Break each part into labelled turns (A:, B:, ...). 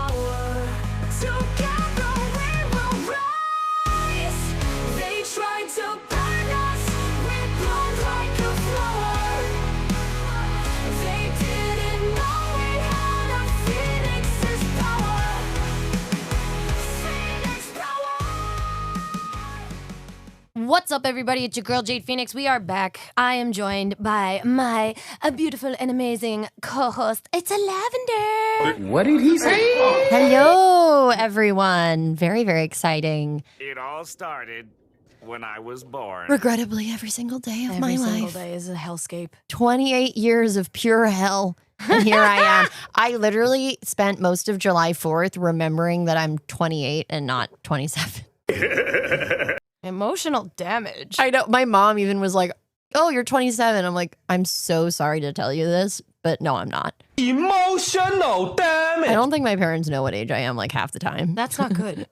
A: power. Together we will rise. They tried to burn us, we bloom like a flower. They didn't know we had a Phoenix's power. Phoenix power.
B: What's up, everybody? It's your girl, Jade Feinics. We are back. I am joined by my beautiful and amazing co-host. It's a Lavender.
C: What did he say?
B: Hello, everyone. Very, very exciting.
D: It all started when I was born.
B: Regrettably, every single day of my life.
E: Every single day is a hellscape.
B: 28 years of pure hell. And here I am. I literally spent most of July 4th remembering that I'm 28 and not 27.
E: Emotional damage.
B: I know. My mom even was like, oh, you're 27. I'm like, I'm so sorry to tell you this, but no, I'm not.
C: Emotional damage.
B: I don't think my parents know what age I am like half the time.
E: That's not good.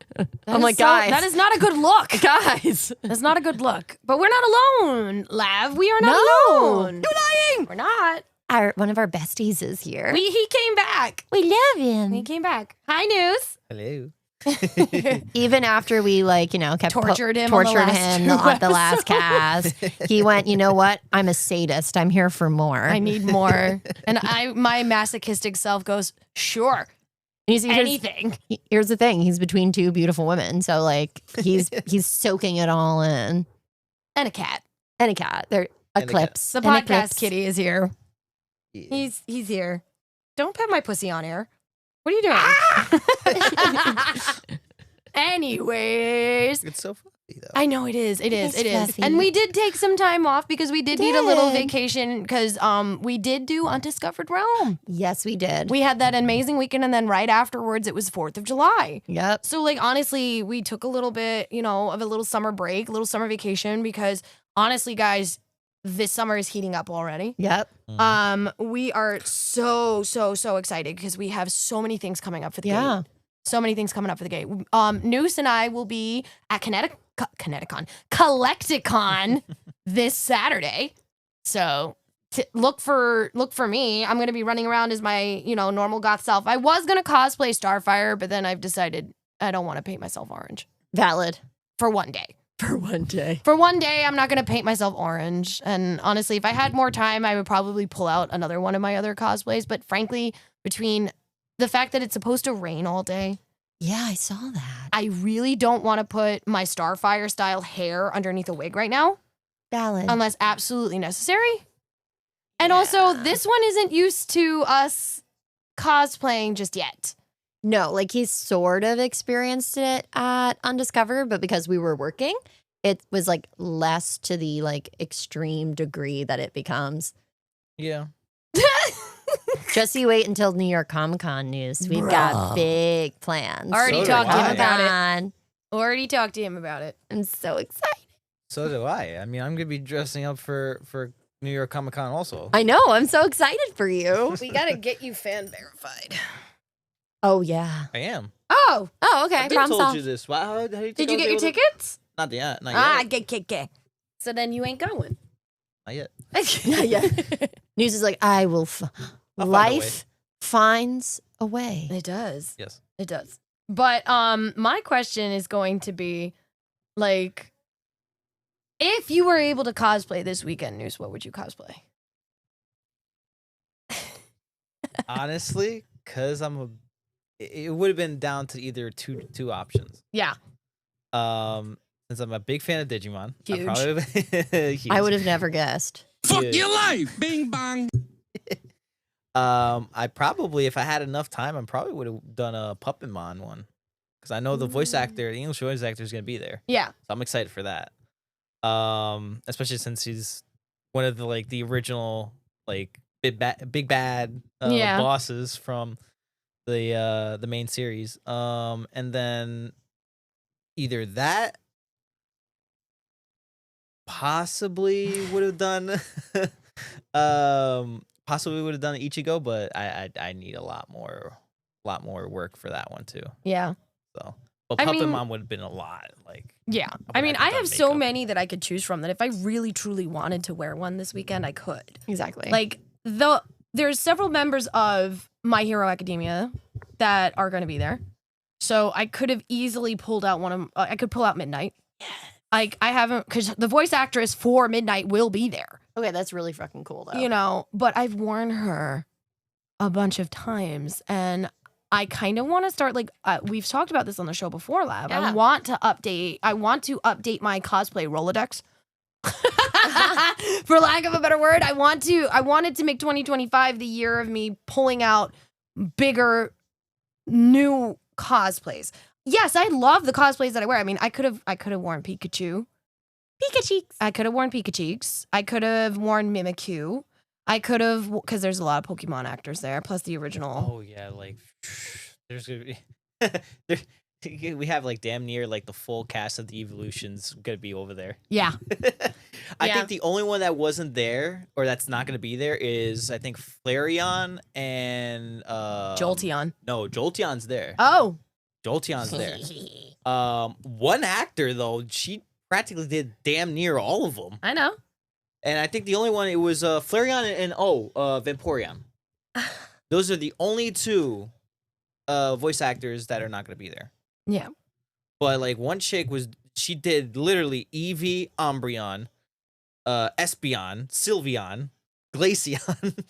B: I'm like, guys.
E: That is not a good look.
B: Guys.
E: That's not a good look. But we're not alone, Lav. We are not alone.
B: You're lying.
E: We're not.
B: One of our besties is here.
E: He came back.
B: We love him.
E: He came back. Hi, Nous.
C: Hello.
B: Even after we kept
E: Tortured him on the last
B: last cast, he went, you know what? I'm a sadist. I'm here for more.
E: I need more. And my masochistic self goes, sure, anything.
B: Here's the thing. He's between two beautiful women. So like he's soaking it all in.
E: And a cat.
B: And a cat. They're eclipse.
E: The
B: An
E: podcast
B: eclipse.
E: kitty is here.
C: Yeah.
E: He's here. Don't pet my pussy on air. What are you doing? Anyways.
C: It's so funny though.
E: I know it is. It is.
B: It is fluffy.
E: And we did take some time off because we did need a little
B: did.
E: vacation because we did do Undiscovered Realm.
B: Yes, we did.
E: We had that amazing weekend and then right afterwards it was 4th of July.
B: Yep.
E: So like honestly, we took a little bit, of a little summer break, a little summer vacation because honestly, guys, this summer is heating up already.
B: Yep.
E: We are so excited because we have so many things coming up for the
B: Yeah.
E: gate. So many things coming up for the gate. Nous and I will be at Collecticon this Saturday. So look for me. I'm gonna be running around as my normal goth self. I was gonna cosplay Starfire, but then I've decided I don't want to paint myself orange
B: Valid.
E: for one day.
B: For one day.
E: For one day, I'm not going to paint myself orange. And honestly, if I had more time, I would probably pull out another one of my other cosplays. But frankly, between the fact that it's supposed to rain all day,
B: Yeah, I saw that.
E: I really don't want to put my Starfire style hair underneath a wig right now,
B: Valid.
E: unless absolutely necessary. And also, this one isn't used to us cosplaying just yet.
B: No, like he sort of experienced it at Undiscovered, but because we were working, it was like less to the like extreme degree that it becomes.
C: Yeah.
B: Just you wait until New York Comic Con news. We've got big plans.
E: Already
C: So
E: talked to him
C: do I.
E: about it.
B: it.
E: Already talked to him about it.
B: I'm so excited.
C: So do I. I mean, I'm gonna be dressing up for New York Comic Con also.
B: I know. I'm so excited for you.
E: We got to get you fan verified.
B: Oh, yeah.
C: I am.
E: Oh,
B: Okay.
C: I
B: Problem
C: told
B: solved.
C: you this. Why? How do you think
E: did
C: I
E: you
C: was
E: get your
C: able to-
E: tickets?
C: Not yet. Not yet.
E: Get. So then you ain't going.
C: Not yet.
B: Yeah. News is like, I will.
C: I'll find a
B: Life finds a way.
E: It does.
C: Yes.
E: It does. But my question is going to be, like, if you were able to cosplay this weekend, Nous, what would you cosplay?
C: Honestly, because it would have been down to either two options.
E: Yeah.
C: Since I'm a big fan of Digimon,
E: Huge.
B: I would have never guessed.
C: Fuck
F: your life. Bing bang.
C: I probably, if I had enough time, I probably would have done a Puppetmon one, because I know the voice actor, the English voice actor, is gonna be there.
E: Yeah.
C: So I'm excited for that. Especially since he's one of the original big bad
E: Yeah.
C: bosses from the main series. And then either that, possibly would have done Ichigo, but I need a lot more work for that one too.
E: Yeah.
C: So, but
E: I mean-
C: Puppetmon would have been a lot.
E: Yeah.
C: would
E: I mean,
C: have
E: I
C: done
E: have so
C: makeup.
E: many that I could choose from that if I really truly wanted to wear one this weekend, I could.
B: Exactly.
E: Like there's several members of My Hero Academia that are going to be there. So I could have easily pulled out one of. I could pull out Midnight. Like I haven't, because the voice actress for Midnight will be there.
B: Okay, that's really fucking cool though.
E: You know, but I've worn her a bunch of times, and I kind of want to start like we've talked about this on the show before, Lab.
B: Yeah.
E: I want to update my cosplay Rolodex. For lack of a better word, I wanted to make 2025 the year of me pulling out bigger new cosplays. Yes, I love the cosplays that I wear. I mean, I could have worn Pikachu.
B: Pikacheeks.
E: I could have worn Pikacheeks. I could have worn Mimikyu. I could have, because there's a lot of Pokemon actors there, plus the original.
C: Oh yeah, like there's gonna be we have like damn near like the full cast of the Evolutions gonna be over there.
E: Yeah.
C: I
E: Yeah.
C: think the only one that wasn't there or that's not gonna be there is I think Flareon and
E: Jolteon.
C: No, Jolteon's there.
E: Oh.
C: Jolteon's there. One actor though, she practically did damn near all of them.
E: I know.
C: And I think the only one it was Flareon and Vaporeon. Those are the only two voice actors that are not going to be there.
E: Yeah.
C: But like one chick she did literally Eevee, Umbreon, Espeon, Sylveon, Glaceon.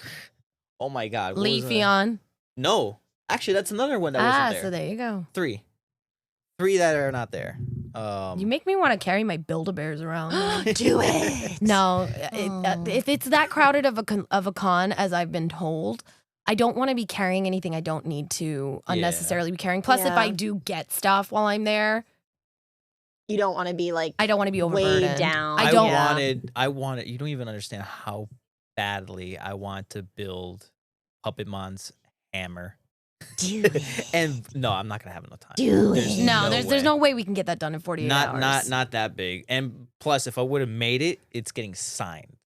C: Oh my god. what was the-
E: Leafeon.
C: No. Actually, that's another one that wasn't there.
E: So there you go.
C: Three that are not there.
E: You make me want to carry my Build-A-Bears around.
B: Do it.
E: No,
B: Oh.
E: if it's that crowded of a con as I've been told, I don't want to be carrying anything I don't need to unnecessarily be carrying. Plus, if
B: Yeah.
E: I do get stuff while I'm there,
B: You don't want to be like
E: I don't want to be overburdened.
B: weighed down.
E: I don't
C: I wanted, you don't even understand how badly I want to build Puppetmon's hammer.
B: Do it.
C: And no, I'm not gonna have enough time.
B: Do
C: There's
B: it.
E: No, there's
C: way.
E: no way we can get that done in 48 hours.
C: Not that big. And plus, if I would have made it, it's getting signed.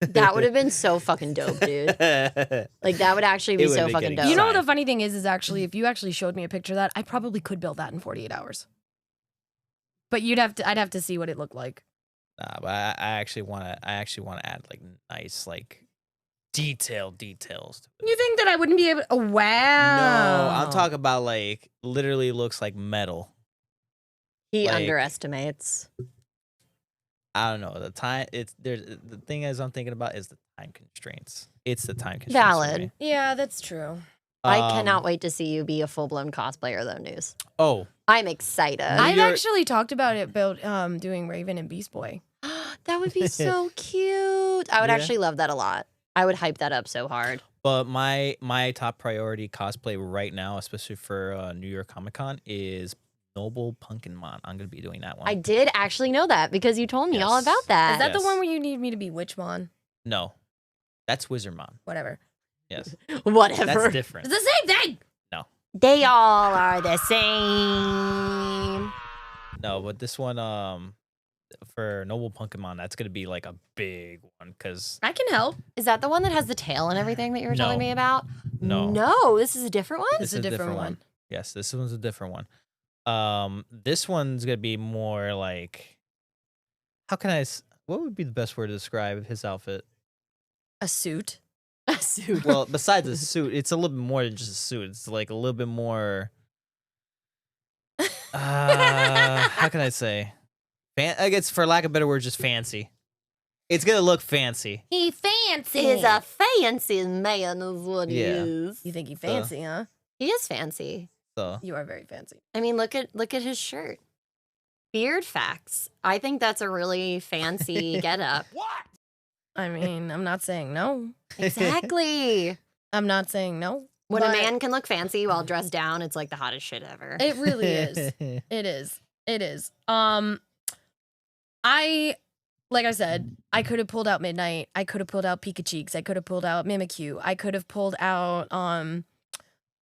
B: That would have been so fucking dope, dude. Like that would actually be
C: It would
B: so
C: be
B: fucking
C: getting
B: dope.
E: You know what
C: Sign.
E: the funny thing is actually if you actually showed me a picture of that, I probably could build that in 48 hours. But I'd have to see what it looked like.
C: Nah, but I actually want to add like nice like details.
E: You think that I wouldn't be able? Oh, wow.
C: No, I'm talking about like literally looks like metal.
B: He
C: like-
B: underestimates.
C: I don't know the time. The thing is I'm thinking about is the time constraints. It's the time constraints. for
B: Valid.
C: me.
E: Yeah, that's true.
B: I
C: Um,
B: cannot wait to see you be a full blown cosplayer though, News.
C: Oh,
B: I'm excited.
E: I've
C: You're-
E: actually talked about it about doing Raven and Beast Boy.
B: That would be so cute. I would
C: Yeah.
B: actually love that a lot. I would hype that up so hard.
C: but my top priority cosplay right now, especially for New York Comic Con, is Noble Pumpkinmon. I'm gonna be doing that one.
B: I did actually know that because you told me all
C: Yes.
B: about that.
E: Is that the
C: Yes.
E: one where you need me to be Witchmon?
C: No, that's Wizardmon.
E: Whatever.
C: Yes,
B: Whatever.
C: that's different.
E: It's the same thing.
B: They all are the same.
C: No, but this one, for Noble Pumpkinmon, that's gonna be like a big one because
E: I can help.
B: Is that the one that has the tail and everything that you were telling
C: No.
B: me about?
C: No.
B: No, this is a different one?
E: This is a different one.
C: Yes, this one's a different one. This one's gonna be more like, how can what would be the best word to describe his outfit?
E: A suit.
B: A suit.
C: Well, besides a suit, it's a little bit more than just a suit. It's like a little bit more. How can I say? I guess for lack of a better word, just fancy. It's gonna look fancy.
E: He fancy.
B: He's a fancy man is what he
C: Yeah.
B: is.
E: You think he fancy, huh?
B: He is fancy.
C: So
E: You are very fancy.
B: I mean, look at his shirt. Beard facts. I think that's a really fancy getup.
E: I mean, I'm not saying no.
B: Exactly.
E: I'm not saying no.
B: When a
E: but
B: man can look fancy while dressed down, it's like the hottest shit ever.
E: It really is. It is. It is. Like I said, I could have pulled out Midnight. I could have pulled out Pikacheeks. I could have pulled out Mimikyu. I could have pulled out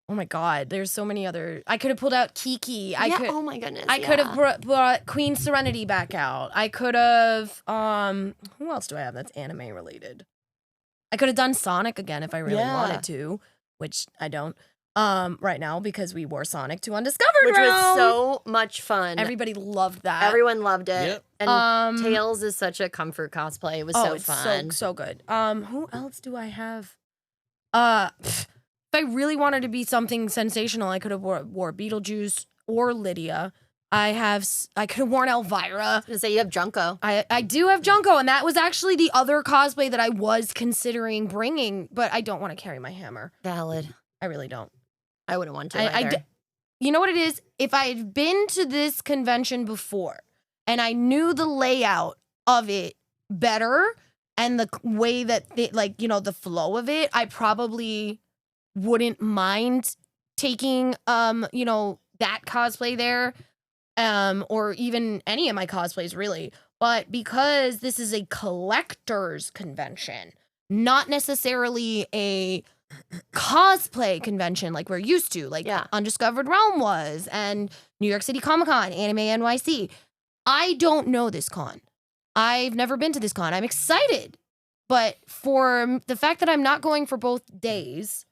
E: oh my god, there's so many other. I could have pulled out Kiki.
B: Oh my goodness.
E: I could have brought Queen Serenity back out. I could have who else do I have that's anime related? I could have done Sonic again if I really
B: Yeah.
E: wanted to, which I don't right now because we wore Sonic to Undiscovered
B: which
E: Realm.
B: was so much fun.
E: Everybody loved that.
B: Everyone loved it.
C: Yep.
B: And Tails is such a comfort cosplay. It was so
E: it's
B: fun.
E: so good. Who else do I have? if I really wanted to be something sensational, I could have wore Beetlejuice or Lydia. I could have worn Elvira.
B: I was gonna say you have Junko.
E: I do have Junko, and that was actually the other cosplay that I was considering bringing, but I don't want to carry my hammer.
B: Valid.
E: I really don't.
B: I wouldn't want to either.
E: You know what it is? If I had been to this convention before and I knew the layout of it better and the way that the flow of it, I probably wouldn't mind taking that cosplay there. Or even any of my cosplays, really. But because this is a collector's convention, not necessarily a cosplay convention like we're used to, like Undiscovered Realm was, and New York City Comic Con, Anime NYC. I don't know this con. I've never been to this con. I'm excited. But for the fact that I'm not going for both days,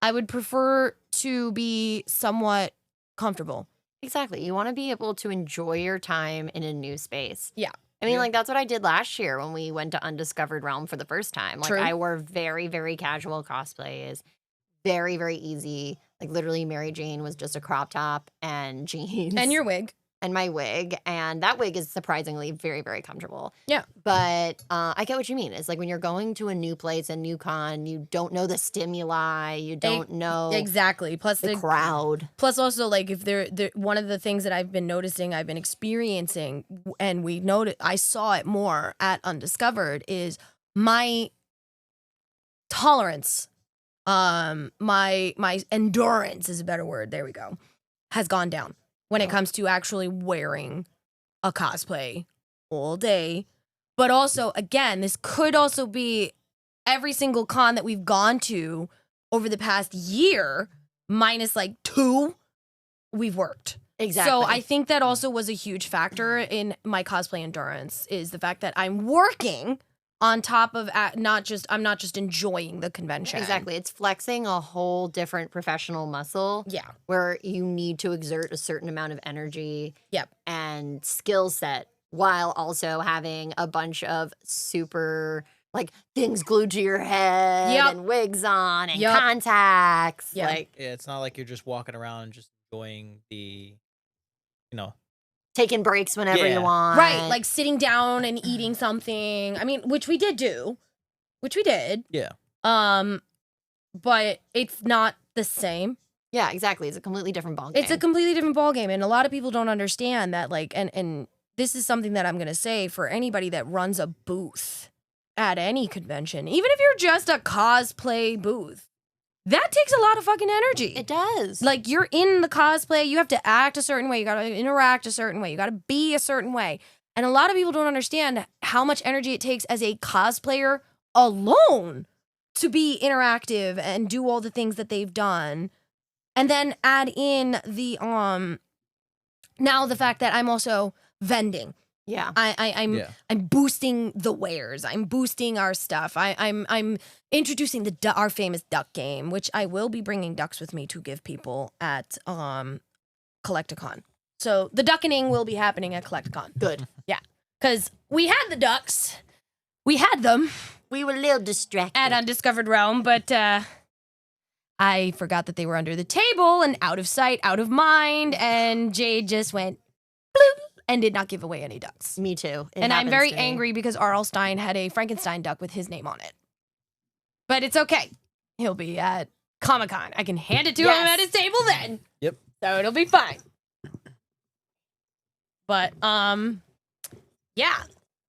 E: I would prefer to be somewhat comfortable.
B: Exactly. You want to be able to enjoy your time in a new space.
E: Yeah.
B: I mean, like, that's what I did last year when we went to Undiscovered Realm for the first time. Like,
E: True.
B: I wore very, very casual cosplays. Very, very easy. Like, literally, Mary Jane was just a crop top and jeans.
E: And your wig.
B: And my wig. And that wig is surprisingly very, very comfortable.
E: Yeah.
B: But I get what you mean. It's like when you're going to a new place, a new con, you don't know the stimuli. You don't know
E: exactly. Plus
B: the crowd.
E: Plus also, like, if they're one of the things that I've been noticing, I've been experiencing, and I saw it more at Undiscovered, is my tolerance, my endurance is a better word. There we go. Has gone down when it comes to actually wearing a cosplay all day. But also, again, this could also be every single con that we've gone to over the past year, minus like 2, we've worked.
B: Exactly.
E: So I think that also was a huge factor in my cosplay endurance, is the fact that I'm working on top of I'm not just enjoying the convention.
B: Exactly. It's flexing a whole different professional muscle.
E: Yeah.
B: Where you need to exert a certain amount of energy
E: Yep.
B: and skill set while also having a bunch of super, like, things glued to your head
E: Yep.
B: and wigs on and
E: Yep.
B: contacts.
E: Yeah.
B: Like,
C: Yeah, it's not like you're just walking around just enjoying the,
B: taking breaks whenever
C: Yeah.
B: you want.
E: Right, like sitting down and eating something. I mean, which we did.
C: Yeah.
E: But it's not the same.
B: Yeah, exactly. It's a completely different ballgame.
E: It's a completely different ballgame, and a lot of people don't understand that. Like, and this is something that I'm gonna say for anybody that runs a booth at any convention, even if you're just a cosplay booth, that takes a lot of fucking energy.
B: It does.
E: Like, you're in the cosplay, you have to act a certain way, you gotta interact a certain way, you gotta be a certain way. And a lot of people don't understand how much energy it takes as a cosplayer alone to be interactive and do all the things that they've done. And then add in the now the fact that I'm also vending.
B: Yeah.
E: I'm boosting the wares. I'm boosting our stuff. I'm introducing our famous duck game, which I will be bringing ducks with me to give people at Collecticon. So the duckening will be happening at Collecticon.
B: Good.
E: Yeah, because we had the ducks, we had them
B: We were a little distracted.
E: at Undiscovered Realm, but I forgot that they were under the table and out of sight, out of mind, and Jade just went bloop and did not give away any ducks.
B: Me too. It
E: And I'm
B: happens
E: very
B: to me.
E: angry because R.L. Stein had a Frankenstein duck with his name on it. But it's okay. He'll be at Comic-Con. I can hand it to him
B: Yes.
E: at his table then.
C: Yep.
E: So it'll be fine. But, yeah.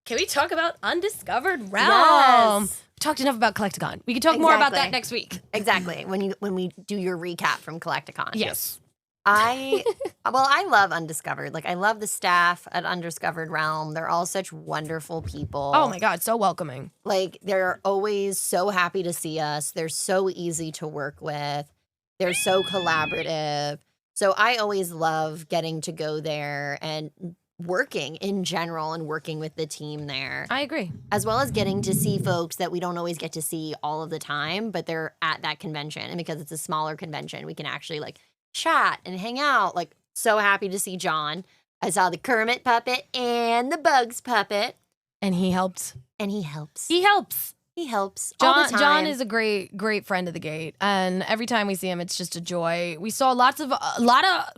E: Can we talk about Undiscovered Realm?
B: Yes.
E: We talked enough about Collecticon. We can talk more about that
B: Exactly.
E: next week.
B: Exactly. When we do your recap from Collecticon.
E: Yes.
B: I love Undiscovered. Like, I love the staff at Undiscovered Realm. They're all such wonderful people.
E: Oh my God, so welcoming.
B: Like, they're always so happy to see us. They're so easy to work with. They're so collaborative. So I always love getting to go there and working in general and working with the team there,
E: I agree.
B: as well as getting to see folks that we don't always get to see all of the time, but they're at that convention. And because it's a smaller convention, we can actually, like, chat and hang out. Like, so happy to see John. I saw the Kermit puppet and the Bugs puppet,
E: And he helped.
B: and he helps.
E: He helps.
B: He helps all the time.
E: John is a great friend of the gate, and every time we see him, it's just a joy. We saw a lot of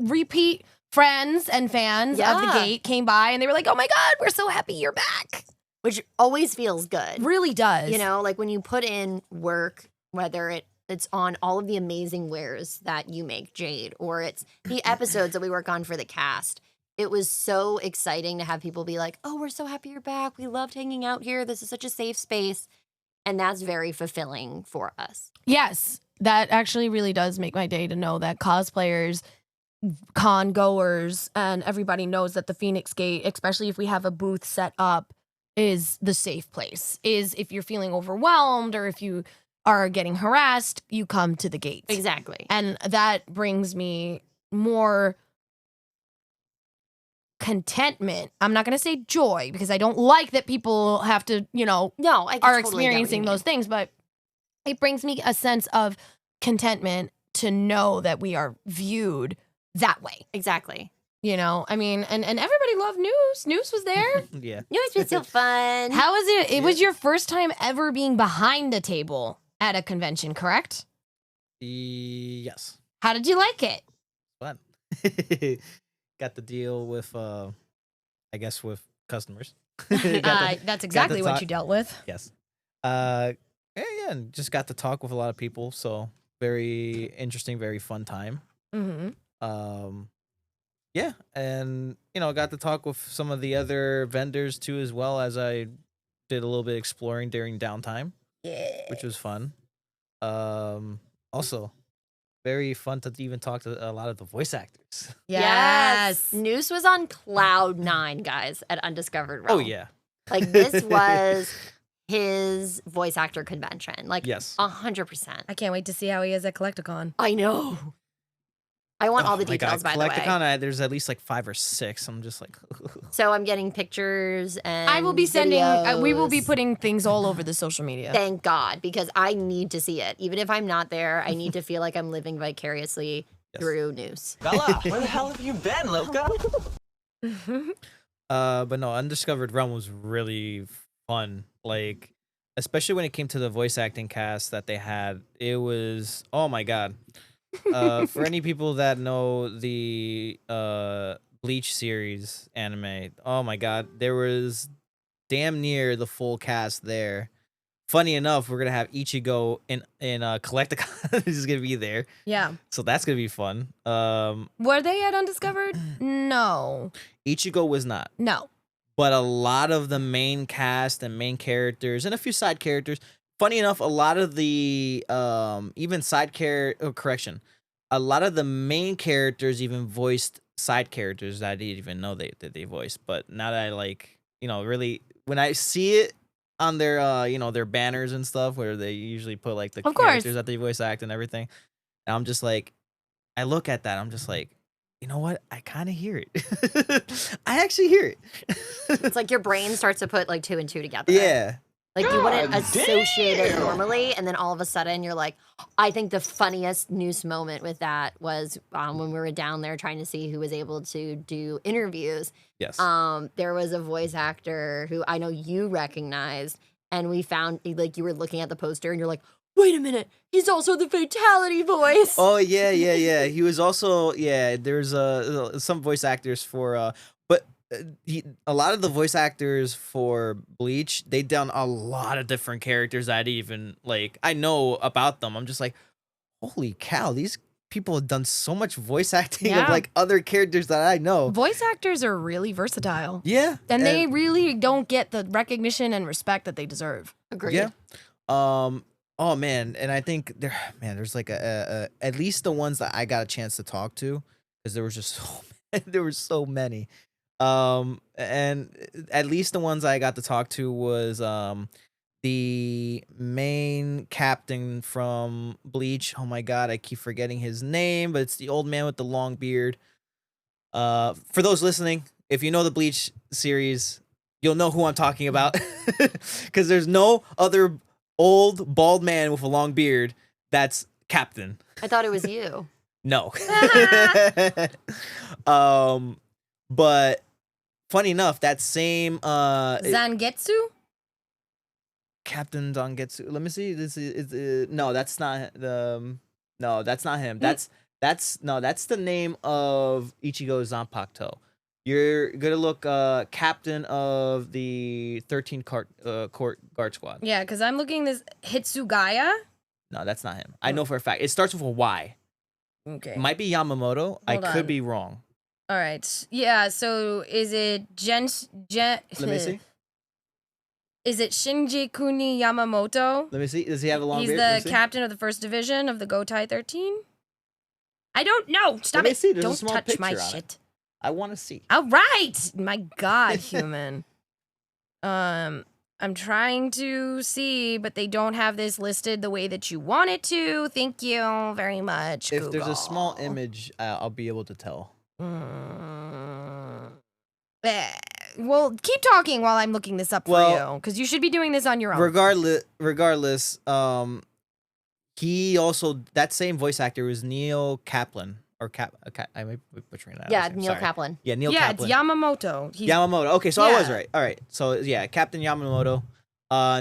E: repeat friends and fans of the gate came by, and they were like, "Oh my God, we're so happy you're back,"
B: which always feels good.
E: Really does.
B: You know, like when you put in work, whether it's on all of the amazing wares that you make, Jade, or it's the episodes that we work on for the cast. It was so exciting to have people be like, "Oh, we're so happy you're back. We loved hanging out here. This is such a safe space." And that's very fulfilling for us.
E: Yes, that actually really does make my day to know that cosplayers, con goers, and everybody knows that the Phoenix Gate, especially if we have a booth set up, is the safe place. Is if you're feeling overwhelmed or if you are getting harassed, you come to the gate.
B: Exactly.
E: And that brings me more contentment. I'm not going to say joy because I don't like that people have to,
B: No, I
E: are
B: totally get what you
E: experiencing
B: mean.
E: those things, but it brings me a sense of contentment to know that we are viewed that way.
B: Exactly.
E: I mean, and everybody loved Nous. Nous was there.
C: Yeah.
B: It's been so fun.
E: How was it? It was your first time ever being behind a table at a convention, correct?
C: Yes.
E: How did you like it?
C: Fun. Got to deal with, I guess, with customers.
E: That's exactly what
C: talk-
E: you dealt with.
C: Yes. And just got to talk with a lot of people. So very interesting, very fun time.
E: Mm-hmm.
C: Yeah, and got to talk with some of the other vendors too, as well as I did a little bit exploring during downtime, which was fun. Also, very fun to even talk to a lot of the voice actors.
E: Yes.
B: Nous was on cloud 9, guys, at Undiscovered Realm.
C: Oh yeah,
B: Like this was his voice actor convention. Like
C: yes.
B: 100%.
E: I can't wait to see how he is at Collecticon.
B: I know. I want all the
C: Oh my God,
B: details, by the way.
C: Collecticon, there's at least like 5 or 6. I'm just like,
B: So I'm getting pictures and
E: I will be sending, we will be
B: videos.
E: putting things all over the social media.
B: Thank God, because I need to see it. Even if I'm not there, I need to feel like I'm living vicariously
C: Yes.
B: through Nous.
F: Bella, where the hell have you been, Loca?
C: but no, Undiscovered Realm was really fun. Like, especially when it came to the voice acting cast that they had, it was, oh my God. For any people that know the Bleach series anime, oh my God, there was damn near the full cast there. Funny enough, we're gonna have Ichigo in Collecticon. He's gonna be there,
E: Yeah.
C: so that's gonna be fun.
E: Were they at Undiscovered? No.
C: Ichigo was not,
E: No.
C: but a lot of the main cast and main characters and a few side characters. Funny enough, a lot of the even correction, a lot of the main characters even voiced side characters that I didn't even know that they voiced. But now that I really when I see it on their their banners and stuff where they usually put like the
E: Of course.
C: characters that they voice act and everything, and I'm just like, I look at that, I'm just like, you know what? I kind of hear it. I actually hear it.
B: It's like your brain starts to put like 2 and 2 together.
C: Yeah.
B: Like you wouldn't
F: God
B: associate it
F: damn.
B: normally, and then all of a sudden you're like, I think the funniest Nous moment with that was when we were down there trying to see who was able to do interviews.
C: Yes.
B: There was a voice actor who I know you recognized, and we found like you were looking at the poster and you're like, wait a minute, he's also the fatality voice.
C: Oh yeah. He was also There's some voice actors for but a lot of the voice actors for Bleach, they done a lot of different characters that I didn't even like. I know about them. I'm just like, holy cow, these people have done so much voice acting
E: Yeah.
C: of like other characters that I know.
E: Voice actors are really versatile.
C: Yeah,
E: And they really don't get the recognition and respect that they deserve.
B: Agreed.
C: Yeah. Oh man, and I think there's like a at least the ones that I got a chance to talk to, because there was just there were so many. And at least the ones I got to talk to was the main captain from Bleach. Oh my God, I keep forgetting his name, but it's the old man with the long beard. For those listening, if you know the Bleach series, you'll know who I'm talking about, because there's no other old bald man with a long beard that's captain.
B: I thought it was you.
C: No. But funny enough, that same
E: Zangetsu?
C: Captain Dongetsu. Let me see. This is no, that's not the. No, that's not him. That's the name of Ichigo Zanpakuto. You're gonna look captain of the 13 court guard squad.
E: Yeah, because I'm looking this Hitsugaya.
C: No, that's not him. I know for a fact. It starts with a Y.
E: Okay.
C: It might be Yamamoto. I
E: Hold
C: could
E: on.
C: be wrong.
E: All right. Yeah. So is it Jen?
C: Let me see.
E: Is it Shinji Kuni Yamamoto?
C: Let me see. Does he have a long
E: He's
C: beard? Let me
E: the
C: see.
E: captain of the first division of the Gotai 13. I don't know. Stop
C: Let me
E: it.
C: see. There's a
E: Don't
C: small
E: touch my
C: picture on it.
E: shit.
C: I want to see.
E: All right. My God, human. I'm trying to see, but they don't have this listed the way that you want it to. Thank you very much.
C: If there's a small
E: Google.
C: image, I'll be able to tell.
E: Well, keep talking while I'm looking this up for you, because you should be doing this on your own.
C: Regardless, he also, that same voice actor was Neil Kaplan or I may be butchering that.
B: Yeah,
C: last name,
B: Neil
C: sorry.
B: Kaplan.
C: Yeah, Neil
E: Yeah,
C: Kaplan.
E: it's Yamamoto. He's,
C: Yamamoto. Okay, so I was
E: Yeah.
C: right. All right. So yeah, Captain Yamamoto.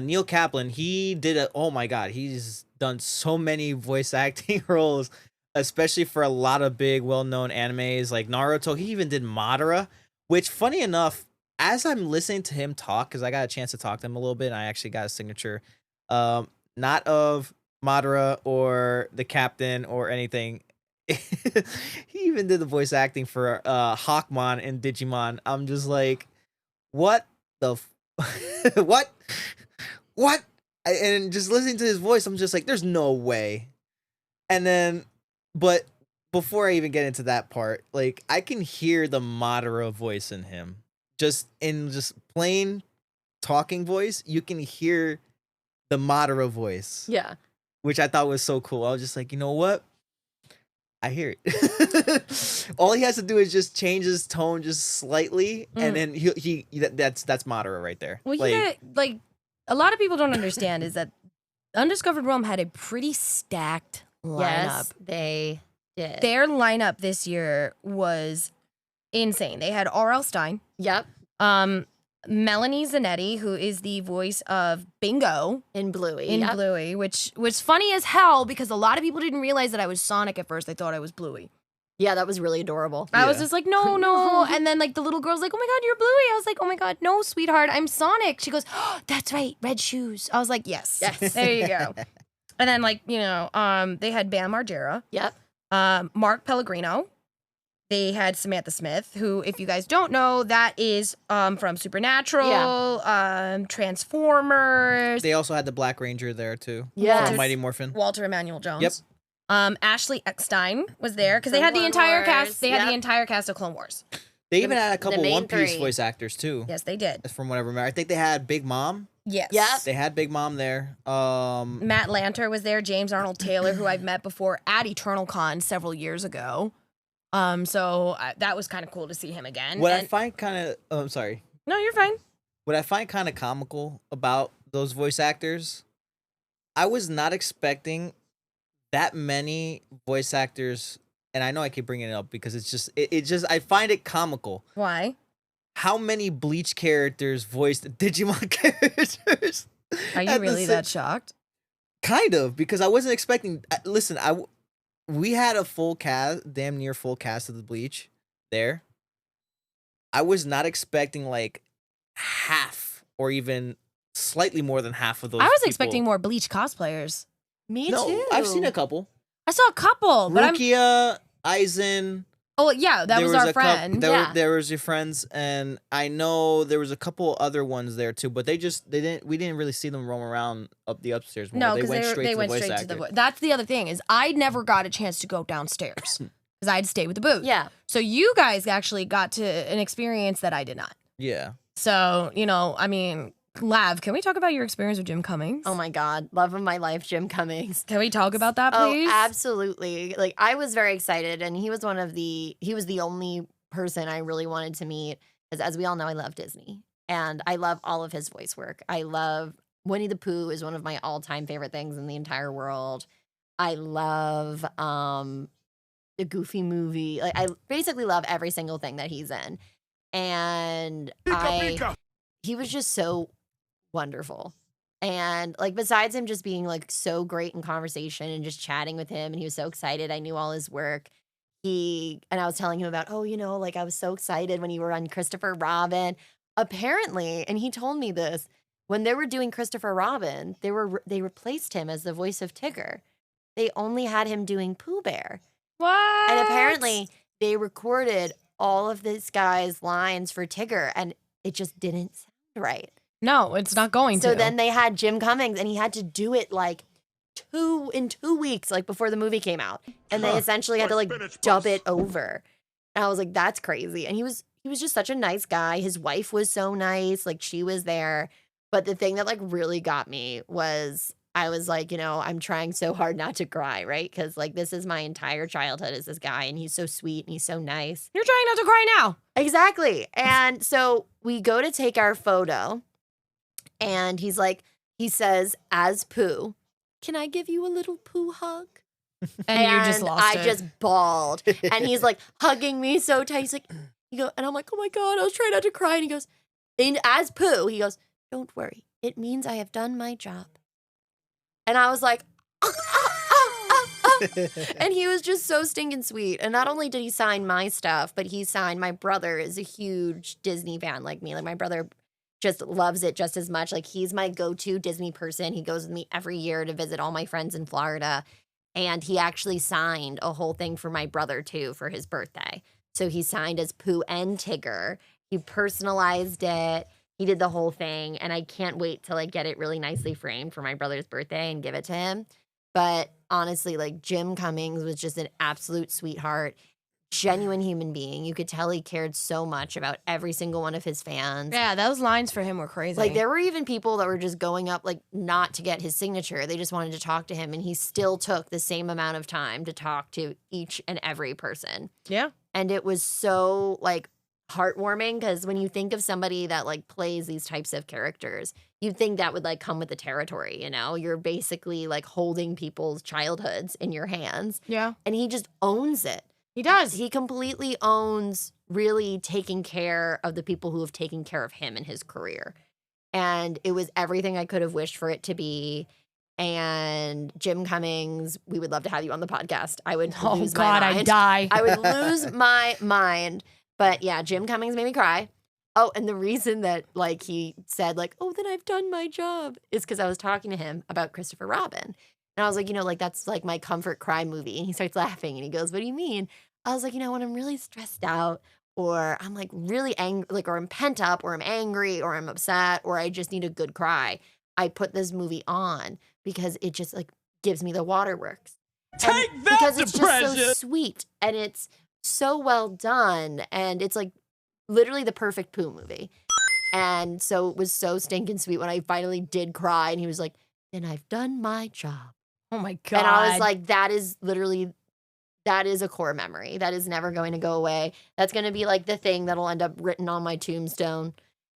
C: Neil Kaplan, he did oh my god, he's done so many voice acting roles, especially for a lot of big well-known animes like Naruto. He even did Madara, which funny enough, as I'm listening to him talk, because I got a chance to talk to him a little bit, and I actually got a signature, not of Madara or the captain or anything. He even did the voice acting for Hawkmon in Digimon. I'm just like, what the what? And just listening to his voice, I'm just like, there's no way. And then, but before I even get into that part, like I can hear the Madara voice in him. Just plain talking voice, you can hear the Madara voice.
B: Yeah.
C: Which I thought was so cool. I was just like, you know what? I hear it. All he has to do is just change his tone just slightly, and then that's Madara right there.
E: well, like a lot of people don't understand is that Undiscovered Realm had a pretty stacked lineup.
B: Yes, they did.
E: Their lineup this year was insane. They had R.L. Stein,
B: Yep.
E: Melanie Zanetti, who is the voice of Bingo
B: In Bluey.
E: in
B: Yep.
E: Bluey, which was funny as hell because a lot of people didn't realize that I was Sonic at first. They thought I was Bluey.
B: Yeah, that was really adorable.
E: I was
C: Yeah.
E: just like, no. And then like the little girl's like, oh my God, you're Bluey. I was like, oh my God, no, sweetheart, I'm Sonic. She goes, oh, that's right, red shoes. I was like, yes.
B: Yes.
E: There you go. And then like, they had Bam Margera,
B: Yep.
E: Mark Pellegrino. They had Samantha Smith, who, if you guys don't know, that is from Supernatural, Transformers,
C: They also had the Black Ranger there too.
B: Yes.
C: From Mighty Morphin.
E: Walter Emmanuel Jones.
C: Yep.
E: Ashley Eckstein was there because they
B: From
E: had the
B: Clone
E: entire
B: Wars,
E: cast. They had the
B: yep.
E: entire cast of Clone Wars.
C: They even had a couple
B: main
C: One Piece
B: three.
C: voice actors too.
E: Yes, they did.
C: From what I remember, I think they had Big Mom.
E: Yes.
B: Yep.
C: They had Big Mom there.
E: Matt Lanter was there. James Arnold Taylor, who I've met before at Eternal Con several years ago. So that was kind of cool to see him again.
C: What I
E: And-
C: find kind of, I'm sorry.
E: no, you're fine.
C: What I find kind of comical about those voice actors, I was not expecting that many voice actors, and I know I keep bringing it up because it's just, it just, I find it comical.
E: Why?
C: How many Bleach characters voiced Digimon characters?
E: Are you
C: at the
E: really
C: sa-
E: that shocked?
C: Kind of, because I wasn't expecting. Listen, we had a full cast, damn near full cast of the Bleach there. I was not expecting like half or even slightly more than half of those.
E: I was
C: people.
E: expecting more Bleach cosplayers.
B: Me
C: No,
B: too.
C: I've seen a couple.
E: I saw a couple, but I'm.
C: Rukia, Aizen.
E: Oh yeah, that
C: there
E: was our
C: a
E: friend.
B: Yeah.
C: There was your friends, and I know there was a couple other ones there too. But we didn't really see them roam around up the upstairs. More.
E: No,
C: they
E: because
C: went straight to the voice
E: to the
C: actor.
E: voice. That's the other thing is I never got a chance to go downstairs because I had to stay with the booth.
B: Yeah.
E: So you guys actually got to an experience that I did not.
C: Yeah.
E: So I mean, Lav, can we talk about your experience with Jim Cummings?
B: Oh my God. Love of my life, Jim Cummings.
E: Can we talk about that, please?
B: Oh, absolutely. Like I was very excited, and he was the only person I really wanted to meet. As we all know, I love Disney, and I love all of his voice work. I love Winnie the Pooh is one of my all-time favorite things in the entire world. I love the Goofy movie. Like I basically love every single thing that he's in, and he was just so wonderful. And like besides him just being like so great in conversation and just chatting with him, and he was so excited. I knew all his work. And I was telling him about, oh, like I was so excited when you were on Christopher Robin. Apparently, and he told me this, when they were doing Christopher Robin, they replaced him as the voice of Tigger. They only had him doing Pooh Bear.
E: What?
B: And apparently they recorded all of this guy's lines for Tigger, and it just didn't sound right.
E: No, it's not going to.
B: So then they had Jim Cummings, and he had to do it like 2 weeks, like before the movie came out. And they essentially had to like dub it over. And I was like, that's crazy. And he was just such a nice guy. His wife was so nice. Like she was there. But the thing that like really got me was I was like, I'm trying so hard not to cry, right? Because like this is my entire childhood is this guy, and he's so sweet and he's so nice.
E: You're trying not to cry now.
B: Exactly. And so we go to take our photo, and he says, as Pooh, can I give you a little Pooh hug?
E: And you just lost it.
B: I just bawled. And he's like hugging me so tight. He's like, and I'm like, oh my God, I was trying not to cry. And he goes, as Pooh, he goes, don't worry. It means I have done my job. And I was like, and he was just so stinking sweet. And not only did he sign my stuff, but my brother is a huge Disney fan like me. Like my brother just loves it just as much. Like he's my go-to Disney person. He goes with me every year to visit all my friends in Florida. And he actually signed a whole thing for my brother too for his birthday. So he signed as Pooh and Tigger. He personalized it. He did the whole thing, and I can't wait to like get it really nicely framed for my brother's birthday and give it to him. But honestly, like Jim Cummings was just an absolute sweetheart, genuine human being. You could tell he cared so much about every single one of his fans.
E: Yeah, those lines for him were crazy.
B: Like there were even people that were just going up like not to get his signature. They just wanted to talk to him, and he still took the same amount of time to talk to each and every person.
E: Yeah.
B: And it was so like heartwarming, because when you think of somebody that like plays these types of characters, you'd think that would like come with the territory, you're basically like holding people's childhoods in your hands.
E: Yeah.
B: And he just owns it.
E: He does.
B: He completely owns really taking care of the people who have taken care of him in his career. And it was everything I could have wished for it to be. And Jim Cummings, we would love to have you on the podcast. I would lose my mind.
E: I'd die.
B: I would lose my mind. But yeah, Jim Cummings made me cry. Oh, and the reason that like he said like, oh, then I've done my job is because I was talking to him about Christopher Robin. And I was like, like that's like my comfort cry movie. And he starts laughing and he goes, what do you mean? I was like, when I'm really stressed out, or I'm like really angry, like, or I'm pent up, or I'm angry, or I'm upset, or I just need a good cry, I put this movie on because it just like gives me the waterworks.
F: Take that,
B: because it's
F: depression!
B: just so sweet and it's so well done, and it's like literally the perfect Pooh movie. And so it was so stinking sweet when I finally did cry, and he was like, then I've done my job.
E: Oh my God.
B: And I was like, that is a core memory. That is never going to go away. That's going to be like the thing that'll end up written on my tombstone.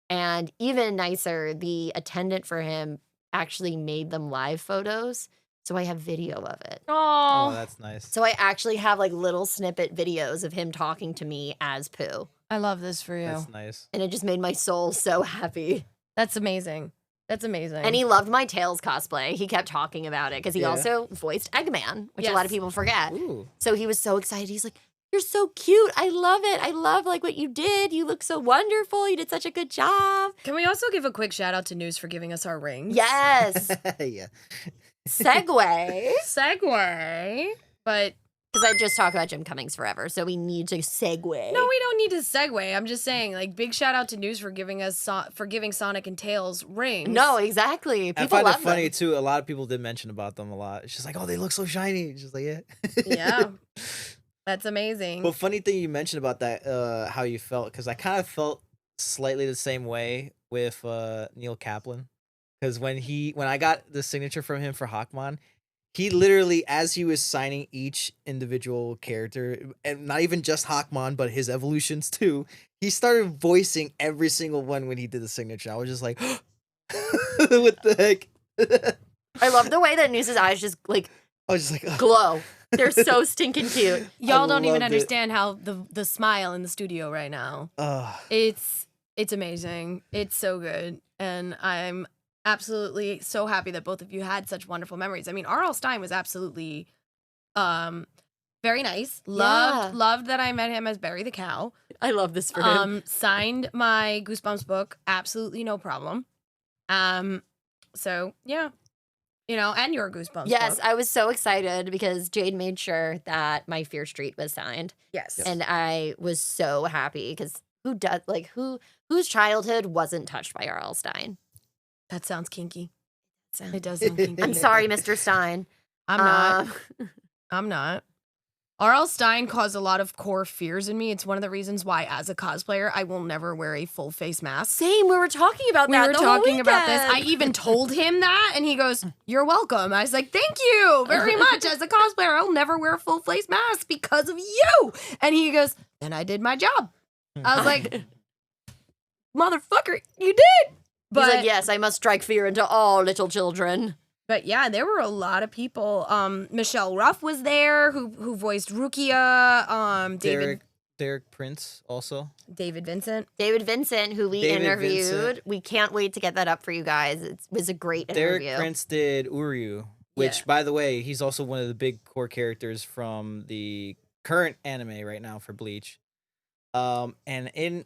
B: And even nicer, the attendant for him actually made them live photos. So I have video of it.
C: Oh,
E: Oh,
C: that's nice.
B: So I actually have like little snippet videos of him talking to me as Pooh.
E: I love this for you.
C: That's nice.
B: And it just made my soul so happy.
E: That's amazing. That's amazing.
B: And he loved my Tails cosplay. He kept talking about it because he
C: Yeah.
B: also voiced Eggman, which a lot of
E: Yes.
B: people forget.
C: Ooh.
B: So he was so excited. He's like, you're so cute. I love it. I love like what you did. You look so wonderful. You did such a good job.
E: Can we also give a quick shout out to Nous for giving us our rings?
B: Yes.
C: Yeah.
B: Segue.
E: Segue. But
B: Because I just talk about Jim Cummings forever. So we need to segue.
E: no, we don't need to segue. I'm just saying, like, big shout out to Nous for giving us for giving Sonic and Tails rings.
B: No, exactly. People
C: I find
B: love
C: it funny
B: them.
C: too. A lot of people did mention about them a lot. It's just like, oh, they look so shiny. It's just like, yeah.
E: Yeah. That's amazing.
C: But funny thing you mentioned about that, how you felt, because I kind of felt slightly the same way with Neil Kaplan. Because when I got the signature from him for Hawkman, he literally, as he was signing each individual character, and not even just Hawkman, but his evolutions too, he started voicing every single one when he did the signature. I was just like, what the heck?
B: I love the way that Noos's eyes just like
C: I was just like, ugh.
B: glow. They're so stinking cute.
E: Y'all don't even
C: loved it.
E: understand how the smile in the studio right now.
C: Ugh.
E: It's amazing. It's so good. And I'm absolutely so happy that both of you had such wonderful memories. I mean, R.L. Stine was absolutely very nice. Loved that I met him as Barry the Cow.
B: I love this for him.
E: Signed my Goosebumps book, absolutely no problem. So yeah, and your Goosebumps
B: Yes,
E: book.
B: I was so excited because Jade made sure that my Fear Street was signed.
E: Yes.
B: And I was so happy because whose childhood wasn't touched by R.L. Stine?
E: That sounds kinky.
B: So-
E: It does sound kinky.
B: I'm sorry, Mr. Stein.
E: I'm not.
B: Um,
E: I'm not. R.L. Stine caused a lot of core fears in me. It's one of the reasons why, as a cosplayer, I will never wear a full face mask.
B: Same. We were talking about that.
E: We were
B: the whole
E: talking about this. I
B: weekend.
E: even told him that, and he goes, "You're welcome." I was like, "Thank you very much." As a cosplayer, I'll never wear a full face mask because of you. And he goes, "Then I did my job." I was like, "Motherfucker, you did." But
B: He's like, yes, I must strike fear into all little children.
E: But yeah, there were a lot of people. Michelle Ruff was there, who voiced Rukia.
C: Derek Prince also.
E: David Vincent.
B: David Vincent, who we
C: David
B: interviewed.
C: Vincent.
B: We can't wait to get that up for you guys. It was a great
C: Derek
B: interview.
C: Prince did Uryu, which,
E: Yeah.
C: by the way, he's also one of the big core characters from the current anime right now for Bleach. And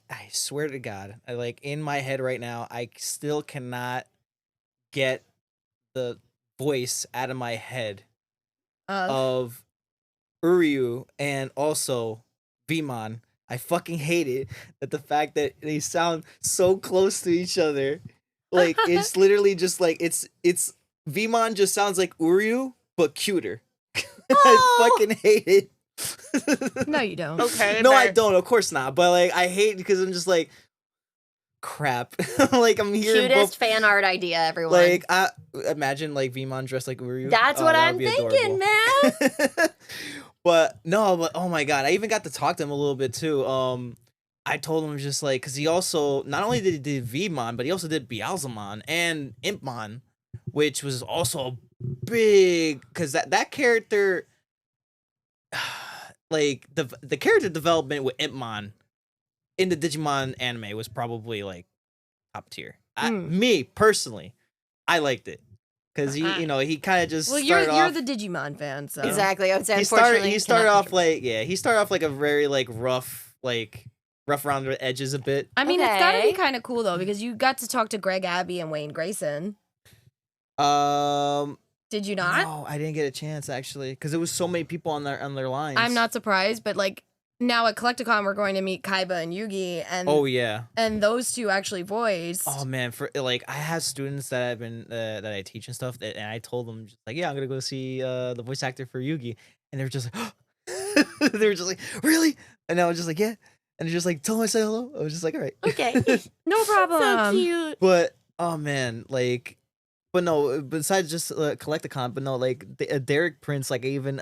C: I swear to God, in my head right now, I still cannot get the voice out of my head of Uryu and also Vimon. I fucking hate it that the fact that they sound so close to each other. Like it's literally just like it's Vimon just sounds like Uryu but cuter. I fucking hate it.
E: No, you don't.
B: Okay.
C: No, I
B: fair.
C: don't. Of course not. But I hate it because I'm just like, crap. I'm hearing
B: Cutest
C: both.
B: fan art idea, everyone.
C: I imagine Vimon dressed like Uryu.
B: That's
C: Oh,
B: what
C: that
B: I'm
C: would be
B: thinking,
C: adorable.
B: man.
C: But oh my God, I even got to talk to him a little bit too. I told him just because he also not only did he do Vmon, but he also did Beelzemon and Impmon, which was also big because that character, the character development with Impmon in the Digimon anime was probably top tier. Me personally, I liked it because he kind of just
E: Well, you're
C: started off,
E: the Digimon fan, so
B: Exactly. I would say
C: he started
B: unfortunately,
C: off
B: cannot
C: he started off a very rough around the edges a bit.
E: I mean, it's got to be
B: Okay.
E: kind of cool though because you got to talk to Greg Abbey and Wayne Grayson. Did you not?
C: No, I didn't get a chance actually because there was so many people on their lines.
E: I'm not surprised, but now at Collecticon we're going to meet Kaiba and Yugi, and
C: Oh yeah.
E: and those two actually voiced.
C: Oh man, for I have students that I've been that I teach and stuff, and I told them just yeah, I'm gonna go see the voice actor for Yugi, and they were just like, they were just like, really? And I was just like, yeah, and they're just like, tell him I said hello. I was just like, all right,
B: Okay.
E: No problem.
B: So cute.
C: But oh man, but no, besides just Collecticon, but no, Derek Prince, even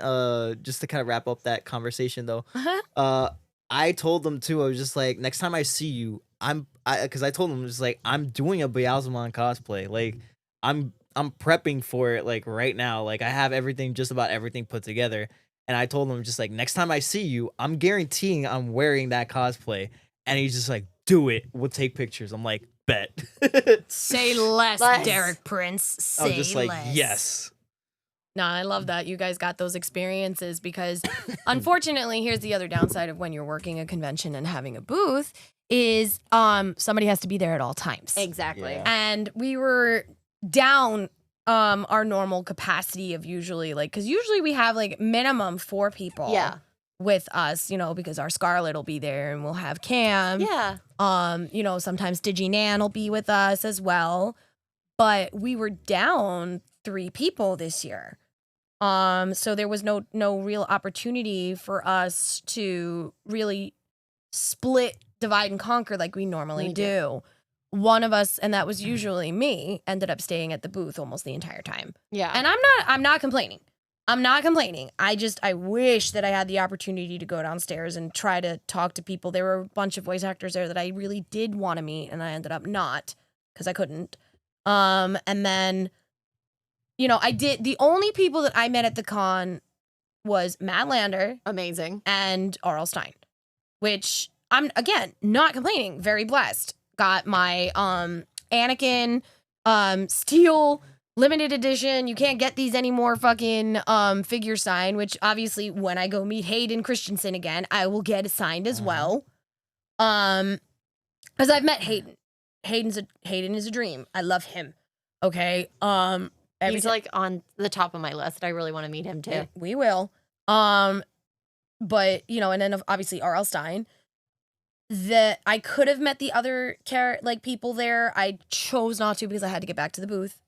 C: just to kind of wrap up that conversation though,
E: Uh-huh.
C: I told them too. I was just like, next time I see you, because I told them just I'm doing a Beelzemon cosplay. I'm prepping for it right now. I have just about everything put together. And I told him just next time I see you, I'm guaranteeing I'm wearing that cosplay. And he's just like, do it. We'll take pictures. I'm like, bet.
E: Say less,
B: Less.
E: Derek Prince. Say
C: I was just like,
E: less.
C: yes.
E: No, I love that you guys got those experiences because unfortunately, here's the other downside of when you're working a convention and having a booth is somebody has to be there at all times.
B: Exactly.
C: Yeah.
E: And we were down our normal capacity of usually because usually we have minimum 4 people
B: Yeah.
E: with us, because our Scarlet will be there and we'll have Cam.
B: Yeah.
E: Sometimes DigiNan will be with us as well. But we were down 3 people this year. So there was no real opportunity for us to really split, divide, and conquer like we normally
B: We
E: do. One of us, and that was usually me, ended up staying at the booth almost the entire time.
B: Yeah.
E: And I'm not complaining. I'm not complaining. I wish that I had the opportunity to go downstairs and try to talk to people. There were a bunch of voice actors there that I really did want to meet, and I ended up not because I couldn't. And then, I did. The only people that I met at the con was Matt Lander
B: Amazing.
E: and R.L. Stine, which I'm again not complaining. Very blessed. Got my Anakin Steel limited edition. You can't get these anymore. Fucking figure sign. Which obviously, when I go meet Hayden Christensen again, I will get it signed as well. Because I've met Hayden. Hayden is a dream. I love him. Okay.
B: He's like on the top of my list. I really want to meet him too.
E: We will. But and then obviously R.L. Stein. That I could have met the other people there. I chose not to because I had to get back to the booth.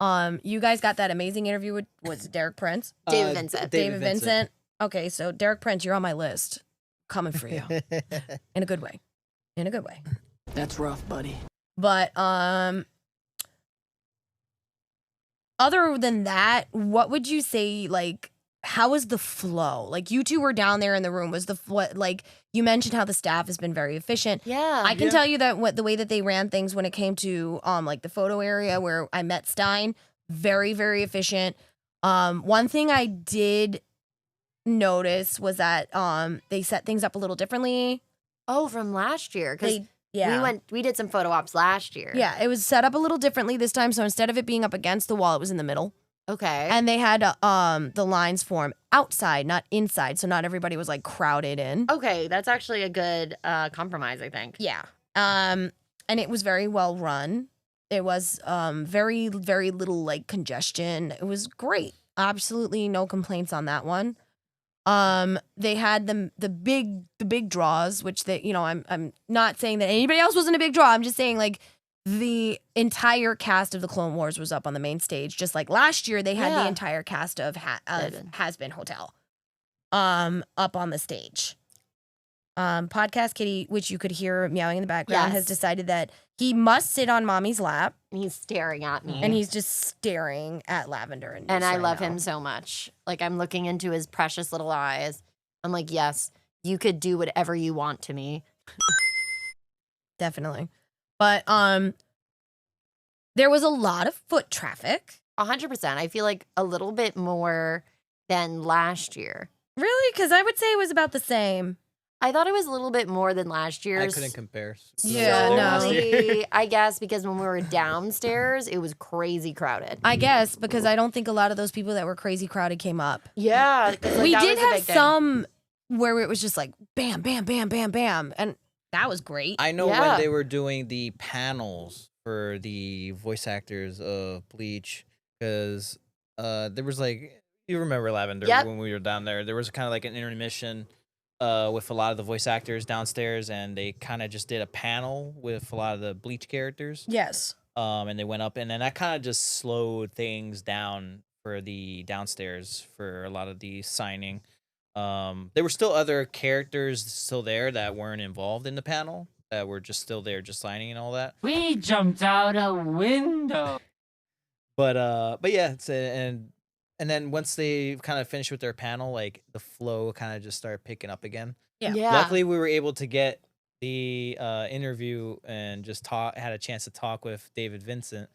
E: You guys got that amazing interview with Derek Prince,
B: David Vincent.
E: David Vincent. Okay, so Derek Prince, you're on my list. Coming for you in a good way. In a good way.
F: That's rough, buddy.
E: But other than that, what would you say, how was the flow? Like, you two were down there in the room. Was you mentioned how the staff has been very efficient.
B: Yeah.
E: I can tell you that the way that they ran things when it came to the photo area where I met Stein, very, very efficient. One thing I did notice was that they set things up a little differently.
B: Oh, from last year. Because
E: Yeah.
B: we did some photo ops last year.
E: Yeah, it was set up a little differently this time. So instead of it being up against the wall, it was in the middle.
B: Okay.
E: And they had the lines form outside, not inside. So not everybody was crowded in.
B: Okay, that's actually a good compromise, I think.
E: Yeah. And it was very well run. It was very, very little congestion. It was great. Absolutely no complaints on that one. They had the big draws, which I'm not saying that anybody else wasn't a big draw. I'm just saying the entire cast of the Clone Wars was up on the main stage, just like last year. They had the entire cast of Has Been Hotel, up on the stage. Podcast Kitty, which you could hear meowing in the background, has decided that he must sit on mommy's lap.
B: He's staring at me.
E: And he's just staring at Lavender.
B: And I love him so much. I'm looking into his precious little eyes. I'm like, yes, you could do whatever you want to me.
E: Definitely. But there was a lot of foot traffic.
B: 100%. I feel like a little bit more than last year.
E: Really? Because I would say it was about the same.
B: I thought it was a little bit more than last year's.
C: I couldn't compare.
E: Yeah, no.
B: I guess because when we were downstairs, it was crazy crowded.
E: I guess because I don't think a lot of those people that were crazy crowded came up.
B: Yeah.
E: We did have some where it was just bam, bam, bam, bam, bam. And that was great.
C: I know
B: Yeah.
C: when they were doing the panels for the voice actors of Bleach, because there was you remember Lavender when we were down there. There was kind of an intermission with a lot of the voice actors downstairs, and they kind of just did a panel with a lot of the Bleach characters.
E: Yes.
C: And they went up, and then that kind of just slowed things down for the downstairs for a lot of the signing. There were still other characters still there that weren't involved in the panel, that were just still there, just signing and all that.
F: We jumped out a window.
C: But yeah, and then once they kind of finished with their panel, the flow kind of just started picking up again.
E: Yeah.
C: Luckily, we were able to get the interview and just had a chance to talk with David Vincent.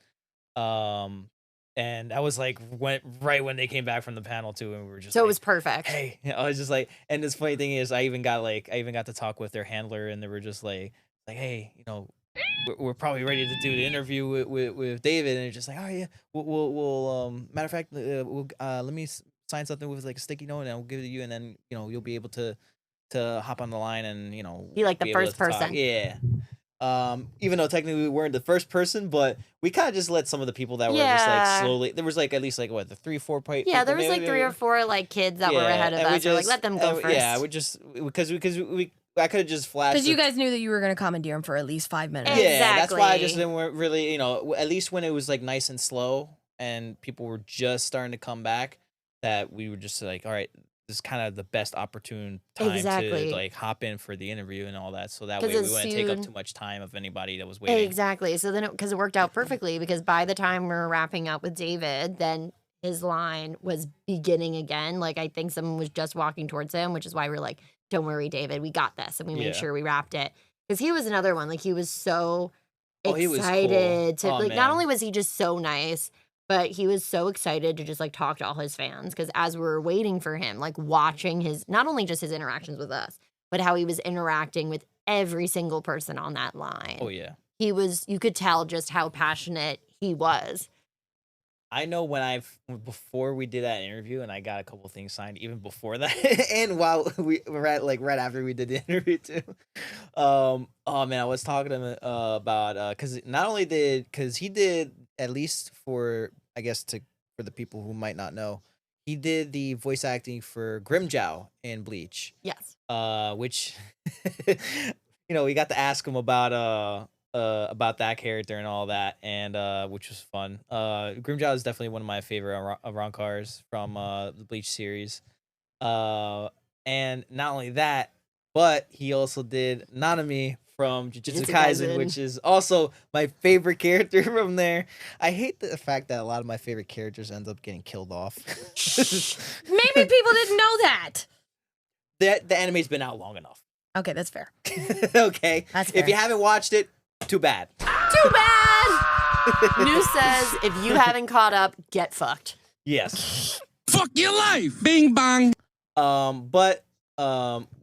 C: And I was went right when they came back from the panel too, and we were just
B: So it was perfect.
C: hey, I was just and this funny thing is, I even got to talk with their handler, and they were just hey, we're probably ready to do the interview with David, and it's just oh yeah, we'll matter of fact, we'll let me sign something with a sticky note, and I'll give it to you, and then you'll be able to hop on the line and
B: Be the
C: be able
B: first
C: to talk.
B: person.
C: Yeah. Even though technically we weren't the first person, but we kind of just let some of the people that were just slowly. There was at least what, the 3-4 people.
B: Yeah, there was
C: maybe,
B: 3 or 4 kids that were ahead of us. We're let them go first.
C: Yeah, we just because I could have just flashed.
E: Because you guys knew that you were going to commandeer him for at least 5 minutes.
C: Yeah, that's why I just
B: Exactly.
C: didn't really, at least when it was nice and slow and people were just starting to come back, that we were just all right, this is kind of the best opportune time
B: Exactly.
C: to hop in for the interview and all that, so that way
B: 'Cause
C: we
B: as
C: wouldn't take up
B: soon-
C: too much time of anybody that was waiting.
B: Exactly. So then, because it worked out perfectly, because by the time we were wrapping up with David, then his line was beginning again. I think someone was just walking towards him, which is why we're don't worry, David, we got this. And we made
C: Yeah.
B: sure we wrapped it. Because he was another one. He was so
C: Oh, he was cool.
B: excited to,
C: Oh,
B: not
C: man.
B: only was he just so nice, but he was so excited to just talk to all his fans. Because as we were waiting for him, watching not only just his interactions with us, but how he was interacting with every single person on that line.
C: Oh yeah.
B: You could tell just how passionate he was.
C: I know when before we did that interview and I got a couple things signed even before that and while we were at right after we did the interview too. Oh man, I was talking to him about because not only because he did, at least for I guess for the people who might not know, he did the voice acting for Grimjow in Bleach.
B: Yes.
C: Which we got to ask him about that character and all that, and which was fun. Grimjow is definitely one of my favorite Rancars from the Bleach series. And not only that, but he also did Nanami from Jujutsu Kaisen, which is also my favorite character from there. I hate the fact that a lot of my favorite characters end up getting killed off.
E: Maybe people didn't know that.
C: The anime's been out long enough.
E: Okay, that's fair.
C: Okay.
E: That's fair.
C: If you haven't watched it, too bad.
B: Too bad. New says, if you haven't caught up, get fucked.
C: Yes.
G: Fuck your life. Bing bang.
C: But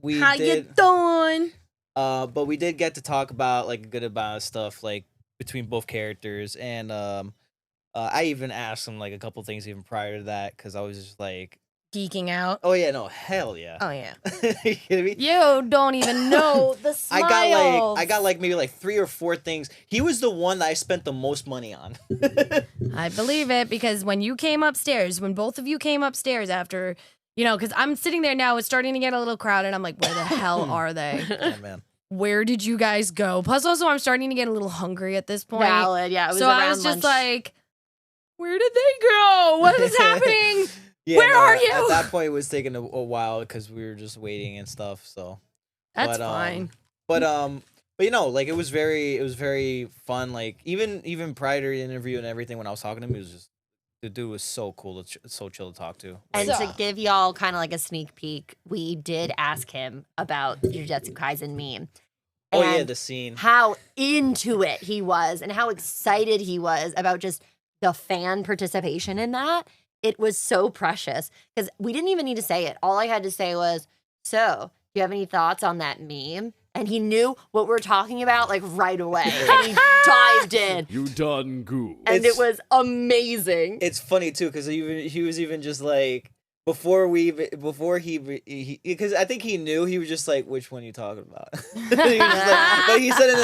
C: we
E: How
C: did.
E: you doing?
C: But we did get to talk about like a good amount of stuff like between both characters, and I even asked him like a couple things even prior to that because I was just like,
E: Geeking out.
C: oh yeah, no, hell yeah.
E: Oh yeah.
C: You kidding me?
E: You don't even know the smiles.
C: I got like maybe like 3 or 4 things. He was the one that I spent the most money on.
E: I believe it because when both of you came upstairs after, because I'm sitting there now, it's starting to get a little crowded. I'm like, where the hell are they?
C: Oh man.
E: Where did you guys go? Plus, also, I'm starting to get a little hungry at this point.
B: Valid, yeah. It was
E: So
B: around
E: I was just
B: lunch.
E: like, where did they go? What is happening?
C: Yeah,
E: Where are you?
C: At that point, it was taking a while because we were just waiting and stuff. So
E: That's fine.
C: But like it was very fun. Like even prior to the interview and everything, when I was talking to him, the dude was so cool, so chill to talk to.
B: And
E: So-
B: to give y'all kind of like a sneak peek, we did ask him about the Jujutsu Kaisen meme.
C: Oh yeah,
B: and
C: the scene.
B: how into it he was and how excited he was about just the fan participation in that. It was so precious because we didn't even need to say it. All I had to say was, so, do you have any thoughts on that meme? And he knew what we're talking about like right away. And he dived in.
G: You done goo.
B: And it was amazing.
C: It's funny too because he was even just like before he because I think he knew. He was just like, which one are you talking about? He was like, but he said in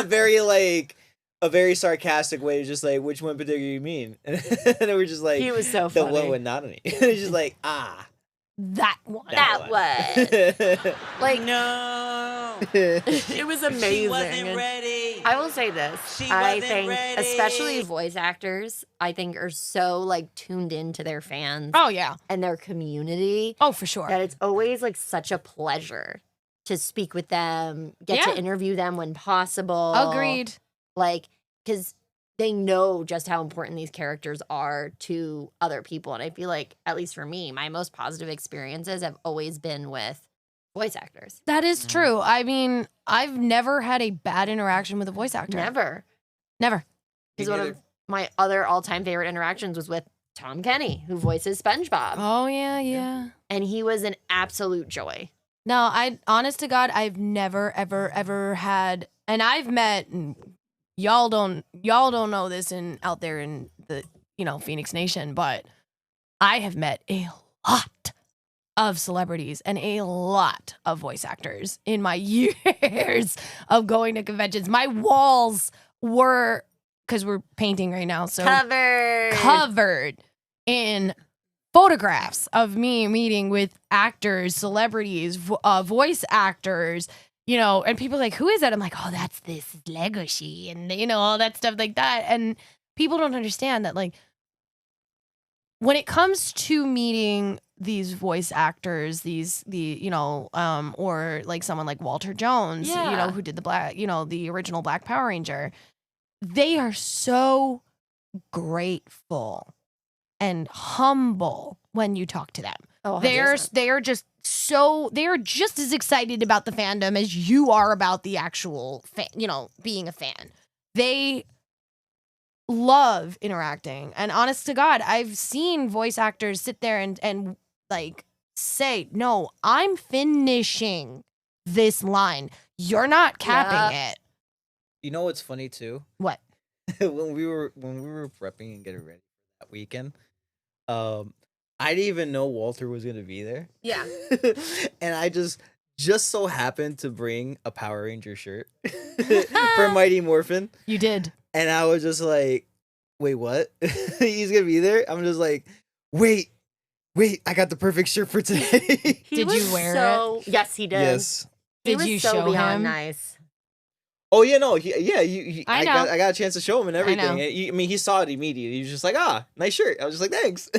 C: a very sarcastic way, just like, which one particularly you mean? And it was just like,
B: He was so
C: the
B: funny.
C: one with Nanami. He's just like,
E: That one.
B: That was. Like,
H: No,
B: it was amazing.
H: she wasn't
B: And
H: ready.
B: I will say this.
H: She
B: I
H: wasn't
B: think,
H: ready.
B: especially voice actors, I think are so like tuned into their fans
E: Oh, yeah.
B: and their community
E: Oh, for sure.
B: that it's always like such a pleasure to speak with them, get
E: Yeah.
B: to interview them when possible.
E: Agreed.
B: Like, because they know just how important these characters are to other people. And I feel like, at least for me, my most positive experiences have always been with voice actors.
E: That is true. I mean, I've never had a bad interaction with a voice actor.
B: Never.
E: Never.
B: Because one of my other all-time favorite interactions was with Tom Kenny, who voices SpongeBob.
E: Oh, yeah.
B: And he was an absolute joy.
E: No, honest to God, I've never, ever had, and I've met, and y'all don't know this out there in the, Phoenix Nation, but I have met a lot of celebrities and a lot of voice actors in my years of going to conventions. My walls were, because we're painting right now, so covered in photographs of me meeting with actors, celebrities, voice actors, and people are like, who is that? I'm like, oh, that's this Legoshi, and all that stuff like that. And people don't understand that, like, when it comes to meeting these voice actors, or like someone like Walter Jones,
B: Yeah.
E: who did the original Black Power Ranger, they are so grateful and humble when you talk to them.
B: Oh,
E: They are just as excited about the fandom as you are about the actual being a fan. They love interacting. And honest to God, I've seen voice actors sit there and like say, no, I'm finishing this line. You're not capping it.
C: You know what's funny too?
E: What?
C: when we were prepping and getting ready for that weekend, I didn't even know Walter was gonna be there.
B: Yeah.
C: And I just so happened to bring a Power Ranger shirt for Mighty Morphin.
E: You did.
C: And I was just like, wait, what? He's gonna be there? I'm just like, wait, I got the perfect shirt for today.
B: He
E: Did
B: was
E: you wear
B: it? Yes, he did.
C: Yes.
B: He
E: Did
B: was
E: you
B: so
E: show
B: beyond
E: him?
B: nice.
C: Oh yeah, no,
E: I
C: I
E: know.
C: got a chance to show him and everything.
E: know.
C: I mean, he saw it immediately. He was just like, nice shirt. I was just like, thanks.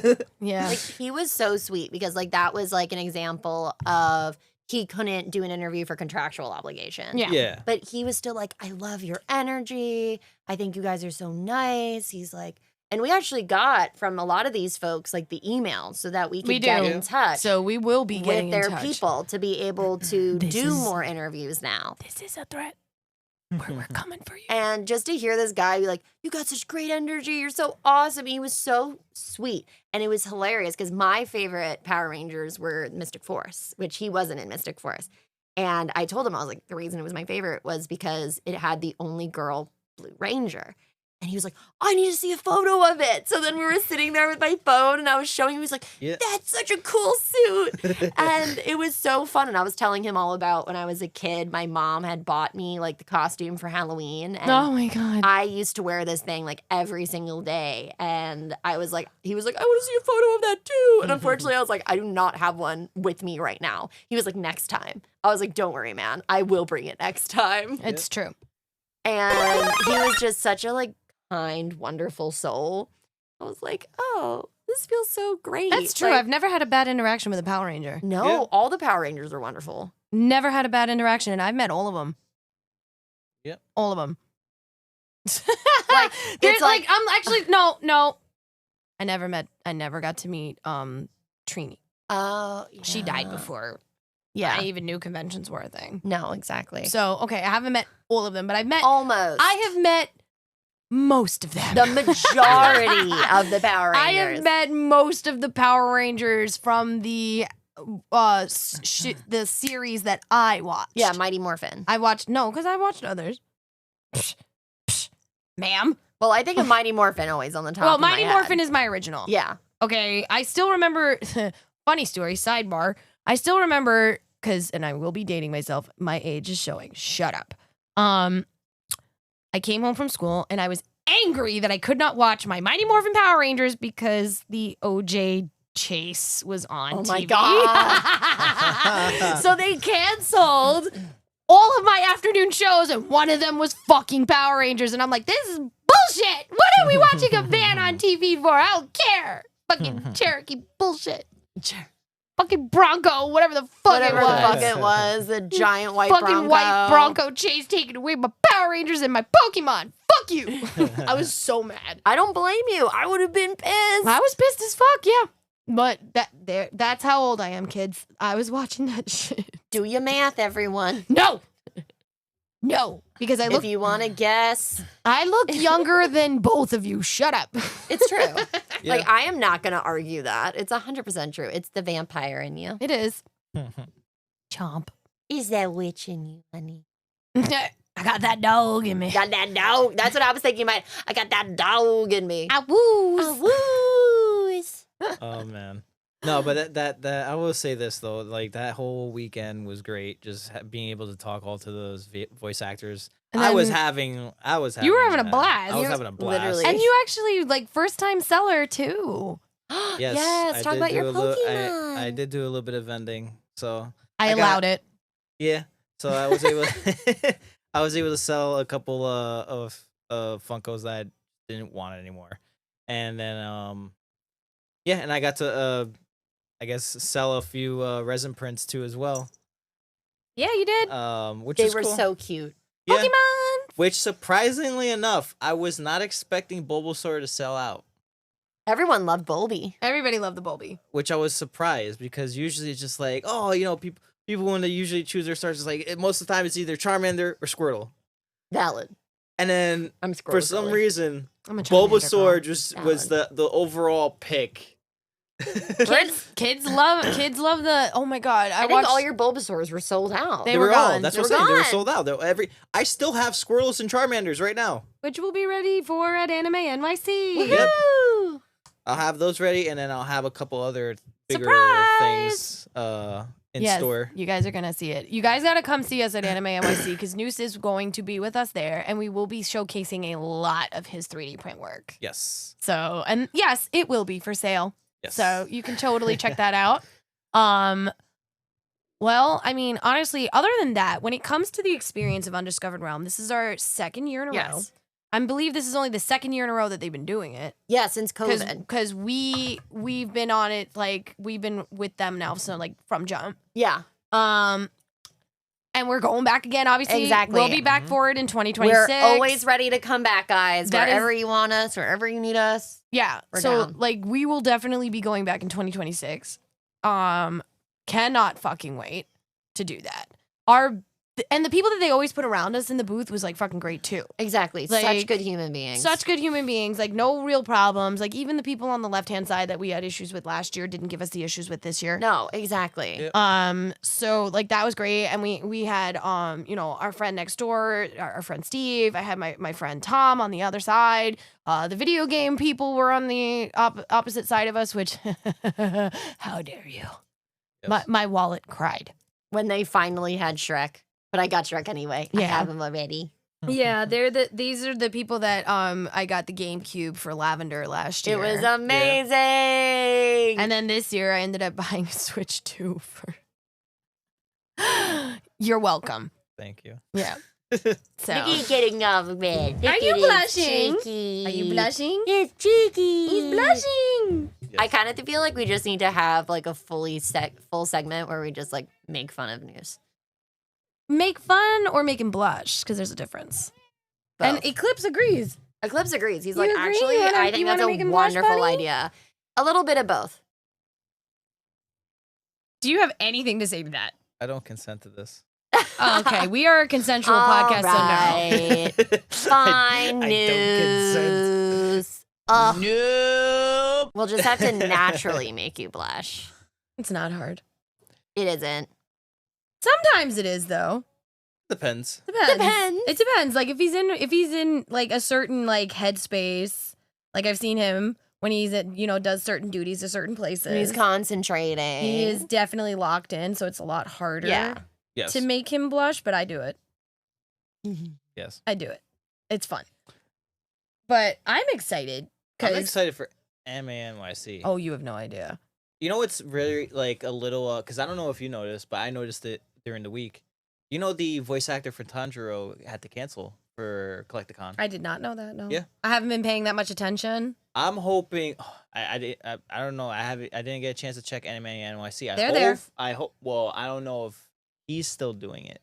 E: Yeah.
B: Like he was so sweet because like that was like an example of he couldn't do an interview for contractual obligation.
E: Yeah.
C: Yeah.
B: But he was still like, I love your energy. I think you guys are so nice. He's like, and we actually got from a lot of these folks like the emails so that we could
E: We
B: get
E: do.
B: in touch
E: So we will be getting
B: with their
E: in touch.
B: people to be able to
E: This
B: do
E: is-
B: more interviews now.
E: This is a threat. We're coming for you.
B: And just to hear this guy be like, you got such great energy. You're so awesome. He was so sweet. And it was hilarious because my favorite Power Rangers were Mystic Force, which he wasn't in Mystic Force. And I told him, I was like, the reason it was my favorite was because it had the only girl Blue Ranger. And he was like, I need to see a photo of it. So then we were sitting there with my phone and I was showing him, he was like,
C: Yeah.
B: that's such a cool suit. And it was so fun. And I was telling him all about when I was a kid, my mom had bought me like the costume for Halloween. And
E: Oh my god.
B: I used to wear this thing like every single day. And I was like, he was like, I want to see a photo of that too. And unfortunately, I was like, I do not have one with me right now. He was like, next time. I was like, don't worry, man. I will bring it next time.
E: It's true.
B: And he was just such a like kind, wonderful soul. I was like, oh, this feels so great.
E: That's true.
B: Like,
E: I've never had a bad interaction with a Power Ranger.
B: no,
C: Yeah.
B: all the Power Rangers are wonderful.
E: Never had a bad interaction, and I've met all of them.
C: Yep.
E: All of them.
B: Like,
E: There's
B: it's
E: like
B: like-
E: I'm actually no. I never got to meet Trini.
B: Oh,
E: She died
B: yeah.
E: before
B: Yeah.
E: I even knew conventions were a thing.
B: No, exactly.
E: So okay, I haven't met all of them, but I've met
B: Almost.
E: I have met most of them.
B: the majority of the Power
E: I
B: Rangers.
E: have met most of the Power Rangers from the the series that I watched.
B: Yeah, Mighty Morphin.
E: I watched because I watched others. Ma'am.
B: Well, I think of Mighty Morphin always on the top.
E: Well,
B: of my
E: Mighty
B: head.
E: Morphin is my original.
B: Yeah.
E: Okay, I still remember. Funny story, sidebar. I still remember and I will be dating myself. My age is showing. Shut up. I came home from school and I was angry that I could not watch my Mighty Morphin Power Rangers because the OJ chase was on
B: Oh
E: TV.
B: my God.
E: So they canceled all of my afternoon shows, and one of them was fucking Power Rangers. And I'm like, this is bullshit. What are we watching a van on TV for? I don't care. Fucking Cherokee bullshit. Fucking Bronco, whatever the fuck
B: Whatever
E: it
B: the
E: was.
B: fuck it was, the giant white
E: Fucking
B: Bronco.
E: white Bronco chase taking away my Power Rangers and my Pokemon. Fuck you. I was so mad.
B: I don't blame you. I would have been pissed.
E: I was pissed as fuck, yeah. But that's how old I am, kids. I was watching that shit.
B: Do your math, everyone.
E: No. No. Because I
B: If
E: look
B: you want to guess,
E: younger than both of you. Shut up.
B: it's true.
C: Yeah.
B: Like, I am not going to argue that. It's 100% true. It's the vampire in you.
E: It is. Chomp.
B: Is that witch in you, honey?
E: I got that dog in me.
B: Got that dog. That's what I was thinking. I got that dog in me.
E: I woos.
B: Woos.
C: Oh man. No, but that I will say this though, like that whole weekend was great. Just being able to talk all to those voice actors.
E: And
C: I was
E: then-
C: having.
E: You were having a blast.
C: I was
B: You-
C: having a blast.
B: literally.
E: And you actually first time seller too.
C: Yes,
B: Yes,
C: I
B: talk
C: did
B: about your
C: do a little-
B: Pokemon.
C: I did do a little bit of vending, so
E: I
C: I got-
E: allowed it.
C: yeah. So I was able. I was able to sell a couple of Funkos that I didn't want anymore, and then yeah, and I got to I guess sell a few resin prints too as well.
E: Yeah, you did.
C: Which
B: They
C: is
B: were
C: cool.
B: so cute.
C: Yeah.
E: Pokemon.
C: Which surprisingly enough, I was not expecting Bulbasaur to sell out.
B: Everyone loved Bulby.
E: Everybody loved the Bulby.
C: Which I was surprised because usually it's just like, oh, you know, people when they usually choose their stars, it's like most of the time it's either Charmander or Squirtle.
B: Valid.
C: And then
B: I'm
C: for some
B: Squirtle.
C: reason,
E: I'm a Charmander girl.
C: Bulbasaur just was
B: Valid.
C: the overall pick.
E: Kids love the. Oh my god!
B: I think
E: watched
B: all your Bulbasaurs were sold out.
E: They
C: They
E: were
C: were all.
E: gone.
C: That's
B: They
C: what
B: were
C: I'm saying. They were
B: gone.
C: sold out. I still have Squirtles and Charmanders right now.
E: which we'll be ready for at Anime NYC.
C: Yep.
B: Woo!
C: I'll have those ready, and then I'll have a couple other bigger
E: Surprise!
C: things in
E: Yes,
C: store.
E: you guys are gonna see it. You guys gotta come see us at Anime NYC because Nous is going to be with us there, and we will be showcasing a lot of his 3D print work.
C: Yes.
E: So, and yes, it will be for sale.
C: Yes.
E: So you can totally check that out. Well, I mean, honestly, other than that, when it comes to the experience of Undiscovered Realm, this is our second year in a row.
B: Yes.
E: I believe this is only the second year in a row that they've been doing it.
B: Yeah, since COVID.
E: Because we've been on it, like we've been with them now, so like from jump.
B: Yeah.
E: And we're going back again, obviously.
B: Exactly.
E: We'll be back for it in 2026.
B: We're always ready to come back, guys.
E: That is-
B: Wherever you want us, wherever you need us.
E: Yeah.
B: We're
E: So
B: down.
E: like we will definitely be going back in 2026. Cannot fucking wait to do that. And the people that they always put around us in the booth was like fucking great too.
B: Exactly.
E: Like,
B: Such good human beings.
E: Such good human beings, like no real problems. Like even the people on the left-hand side that we had issues with last year didn't give us the issues with this year.
B: No, exactly.
C: Yeah.
E: So like that was great. And we had you know, our friend next door, our friend Steve. I had my friend Tom on the other side. The video game people were on the opposite side of us, which how dare you?
C: Yes.
E: My wallet cried.
B: When they finally had Shrek. But I got Shrek anyway. I
E: Yeah.
B: have him already.
E: Yeah, these are the people that I got the GameCube for Lavender last year.
B: It was amazing.
E: And then this year I ended up buying a Switch 2 for You're welcome.
C: Thank you.
E: Yeah. So
B: Nikki getting off of bed.
E: Are you blushing?
B: Cheeky.
E: Are you blushing?
B: It's cheeky.
E: He's blushing.
B: I kind of feel like we just need to have like a full segment where we just like make fun of news.
E: Make fun or make him blush, because there's a difference. And
B: Both.
E: Eclipse agrees.
B: Eclipse agrees. He's
E: You
B: like,
E: agree?
B: actually,
E: You wanna-
B: I
E: you
B: think
E: wanna
B: that's
E: make
B: a
E: him blush,
B: wonderful
E: buddy?
B: idea. A little bit of both.
E: Do you have anything to say to that?
C: I don't consent to this.
E: Oh, okay, we are a consensual podcast, so no.
B: right. Fine
C: I don't consent.
B: news.
C: Nope.
B: We'll just have to naturally make you blush.
E: It's not hard.
B: It isn't.
E: Sometimes it is though.
C: Depends.
B: Depends.
E: It depends. Like if he's in like a certain like headspace, like I've seen him when he's at, you know, does certain duties at certain places.
B: And he's concentrating.
E: He is definitely locked in, so it's a lot harder
B: Yeah.
C: Yes.
E: to make him blush, but I do it.
C: Yes.
E: I do it. It's fun. But I'm excited
C: I'm
E: because
C: excited for Anime NYC.
E: oh, you have no idea.
C: You know what's really like a little because I don't know if you noticed, but I noticed it during the week. You know the voice actor for Tanjiro had to cancel for Collecticon.
E: I did not know that. No.
C: Yeah.
E: I haven't been paying that much attention.
C: I'm hoping. I don't know. I didn't get a chance to check Anime NYC.
E: They're there.
C: I hope. Well, I don't know if he's still doing it.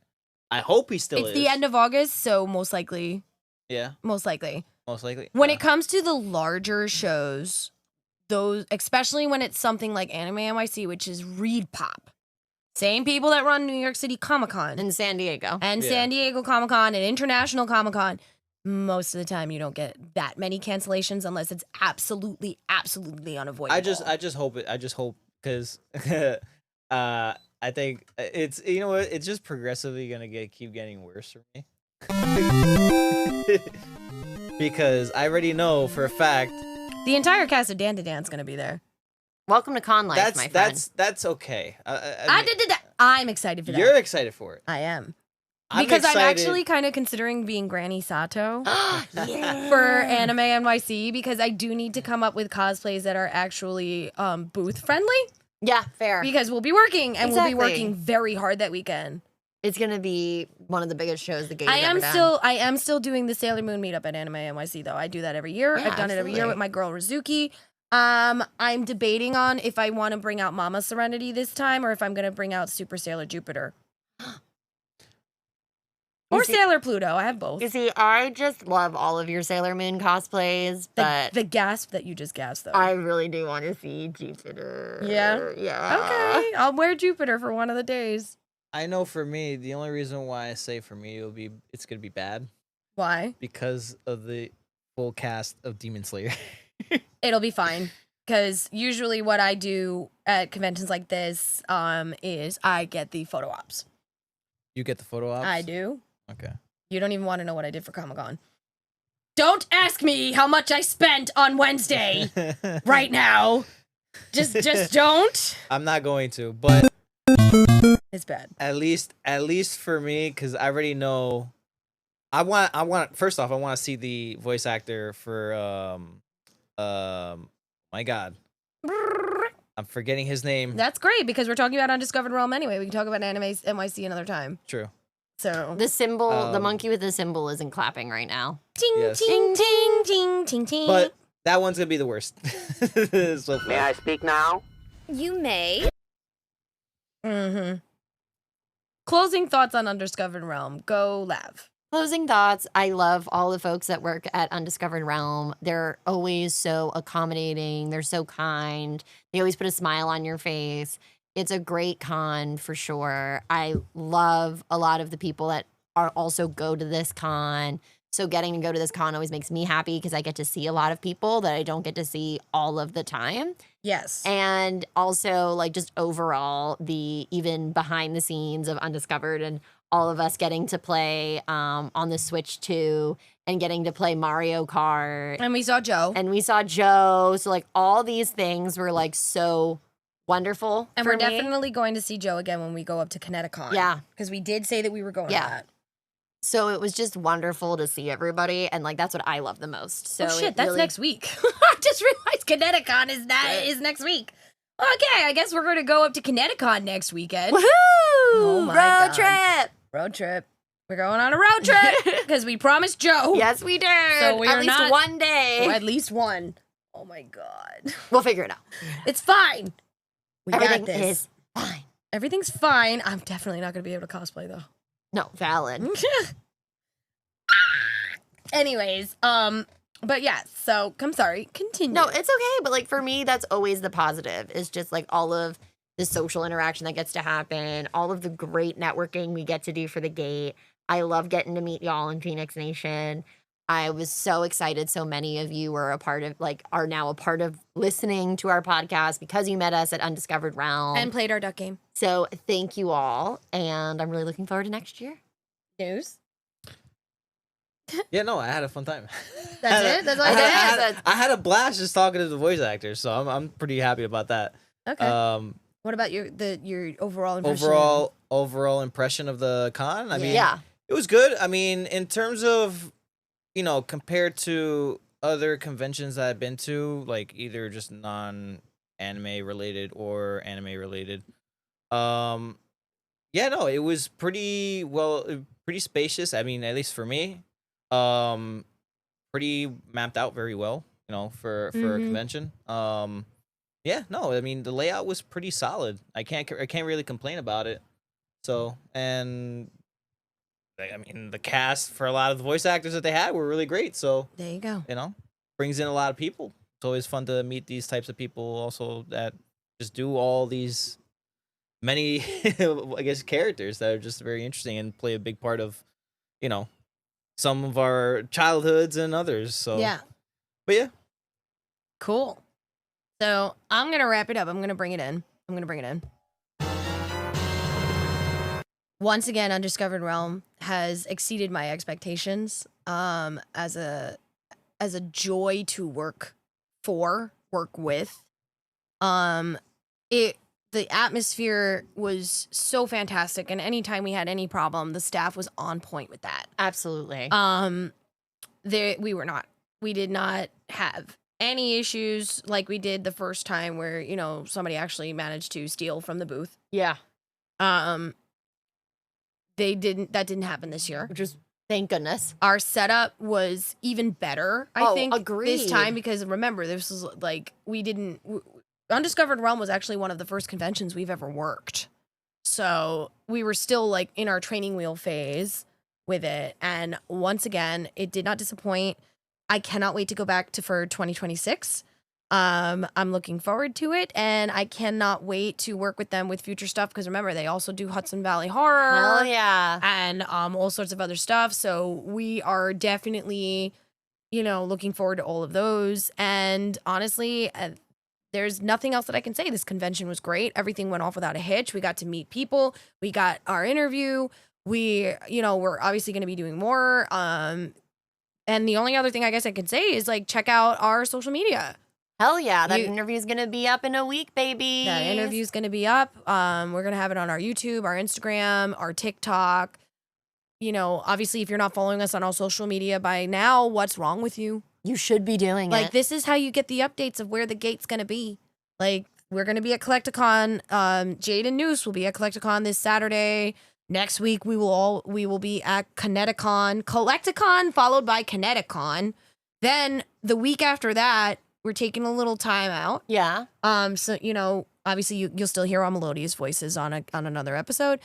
C: I hope he still
E: It's
C: is.
E: the end of August, so most likely.
C: Yeah,
E: Most likely.
C: most likely.
E: When it comes to the larger shows, those, especially when it's something like Anime NYC, which is Reed Pop, same people that run New York City Comic Con
B: in San Diego.
E: and
C: Yeah.
E: San Diego Comic Con and International Comic Con, most of the time you don't get that many cancellations unless it's absolutely unavoidable.
C: I just hope it. I just hope because I think it's you know what it's just progressively gonna keep getting worse for me. Because I already know for a fact
E: the entire cast of Dan to Dan's gonna be there.
B: Welcome to con life, my friend.
C: that's okay. I mean,
E: I'm excited for that.
C: you're excited for it.
E: I am.
C: I'm
E: Because I'm
C: excited-
E: actually kind of considering being Granny Sato
B: Yeah.
E: for Anime NYC because I do need to come up with cosplays that are actually booth friendly
B: Yeah, fair.
E: because we'll be working and we'll be
B: Exactly.
E: working very hard that weekend.
B: It's gonna be one of the biggest shows the game's
E: I
B: ever done.
E: am still doing the Sailor Moon meetup at Anime NYC though. I do that every year.
B: Yeah,
E: I've done it every year
B: absolutely.
E: with my girl Rizuki. I'm debating on if I want to bring out Mama Serenity this time or if I'm gonna bring out Super Sailor Jupiter. Or
B: see-
E: Sailor Pluto. I have both.
B: You see, I just love all of your Sailor Moon cosplays, but
E: The gasp that you just gasped though.
B: I really do want to see Jupiter.
E: Yeah?
B: Yeah.
E: Okay, I'll wear Jupiter for one of the days.
C: I know for me, the only reason why I say for me it's gonna be bad
E: Why?
C: because of the full cast of Demon Slayer.
E: It'll be fine. Because usually what I do at conventions like this is I get the photo ops.
C: You get the photo ops?
E: I do.
C: Okay.
E: You don't even want to know what I did for Comic-Con. Don't ask me how much I spent on Wednesday right now. Just don't.
C: I'm not going to, but
E: It's bad.
C: at least for me, because I already know. First off, I want to see the voice actor for my God, I'm forgetting his name.
E: That's great because we're talking about Undiscovered Realm anyway. We can talk about Anime NYC another time.
C: True.
E: So
B: The symbol, the monkey with the symbol isn't clapping right now.
E: ting
C: Yes.
E: ting ting ting ting ting.
C: But that one's gonna be the worst. So
H: May I speak now?
A: You may.
E: Closing thoughts on Undiscovered Realm. Go Lav.
B: Closing thoughts. I love all the folks that work at Undiscovered Realm. They're always so accommodating. They're so kind. They always put a smile on your face. It's a great con for sure. I love a lot of the people that are also go to this con. So getting to go to this con always makes me happy because I get to see a lot of people that I don't get to see all of the time.
E: Yes.
B: And also, like, just overall, the even behind the scenes of Undiscovered and all of us getting to play on the Switch too and getting to play Mario Kart.
E: And we saw Joe.
B: And we saw Joe. So, like, all these things were, like, so wonderful.
E: And
B: for
E: we're
B: me.
E: definitely going to see Joe again when we go up to Kineticon.
B: Yeah.
E: Because we did say that we were going
B: Yeah.
E: to that.
B: So it was just wonderful to see everybody. And, like, that's what I love the most. So
E: Oh shit,
B: it
E: that's
B: really-
E: next week. I just realized Kineticon is next week. Okay, I guess we're going to go up to Kineticon next weekend.
B: Woohoo!
E: Oh my
B: Road
E: God.
B: trip!
E: Road trip. We're going on a road trip because we promised Joe.
B: Yes, we did.
E: So we
B: At
E: are
B: least
E: not-
B: one day.
E: Or at least one. Oh my God.
B: We'll figure it out.
E: It's fine. We
B: Everything
E: got this.
B: is fine.
E: Everything's fine. I'm definitely not going to be able to cosplay though.
B: No, valid.
E: Anyways, but yeah, so I'm sorry. Continue.
B: No, it's okay. But like for me, that's always the positive. It's just like all of the social interaction that gets to happen, all of the great networking we get to do for the gate. I love getting to meet y'all in Phoenix Nation. I was so excited. So many of you were are now a part of listening to our podcast because you met us at Undiscovered Realm.
E: and played our duck game.
B: So thank you all. And I'm really looking forward to next year.
E: News.
C: Yeah, no, I had a fun time.
E: That's it? That's all
C: I
E: you
C: had,
E: did?
C: I had a blast just talking to the voice actors, so I'm pretty happy about that.
E: Okay. What about your overall impression?
C: Overall impression of the con. I mean,
B: Yeah.
C: it was good. I mean, in terms of, compared to other conventions that I've been to, like either just non-anime related or anime related, yeah, no, it was pretty spacious. I mean, at least for me, pretty mapped out very well, for a convention. Yeah, no, I mean the layout was pretty solid. I can't really complain about it. So, and I mean the cast for a lot of the voice actors that they had were really great. So,
E: There you go.
C: brings in a lot of people. It's always fun to meet these types of people also that just do all these many I guess characters that are just very interesting and play a big part of, some of our childhoods and others. So,
E: Yeah.
C: But yeah.
E: Cool. So I'm gonna wrap it up. I'm gonna bring it in. Once again, Undiscovered Realm has exceeded my expectations. As a joy to work with. The atmosphere was so fantastic, and anytime we had any problem, the staff was on point with that.
B: Absolutely.
E: We did not have any issues like we did the first time where, somebody actually managed to steal from the booth.
B: Yeah.
E: That didn't happen this year.
B: Which is, thank goodness.
E: Our setup was even better, I think, this
B: agreed.
E: time, because remember, this was like, Undiscovered Realm was actually one of the first conventions we've ever worked. So we were still like in our training wheel phase with it. And once again, it did not disappoint. I cannot wait to go back for 2026. I'm looking forward to it, and I cannot wait to work with them with future stuff, because remember, they also do Hudson Valley Horror.
B: Hell yeah.
E: And all sorts of other stuff. So we are definitely, looking forward to all of those. And honestly, there's nothing else that I can say. This convention was great. Everything went off without a hitch. We got to meet people. We got our interview. We're obviously going to be doing more. And the only other thing I guess I could say is like check out our social media.
B: Hell yeah, that interview's gonna be up in a week, baby.
E: That interview's going to be up. We're going to have it on our YouTube, our Instagram, our TikTok. Obviously, if you're not following us on all social media by now, what's wrong with you?
B: You should be doing
E: Like,
B: it.
E: this is how you get the updates of where the gate's going to be. Like, we're going to be at Collecticon. Jade and Nous will be at Collecticon this Saturday. Next week, we will be at Collecticon, followed by Kineticon. Then the week after that, we're taking a little time out.
B: Yeah.
E: So, obviously you'll still hear our melodious voices on another episode.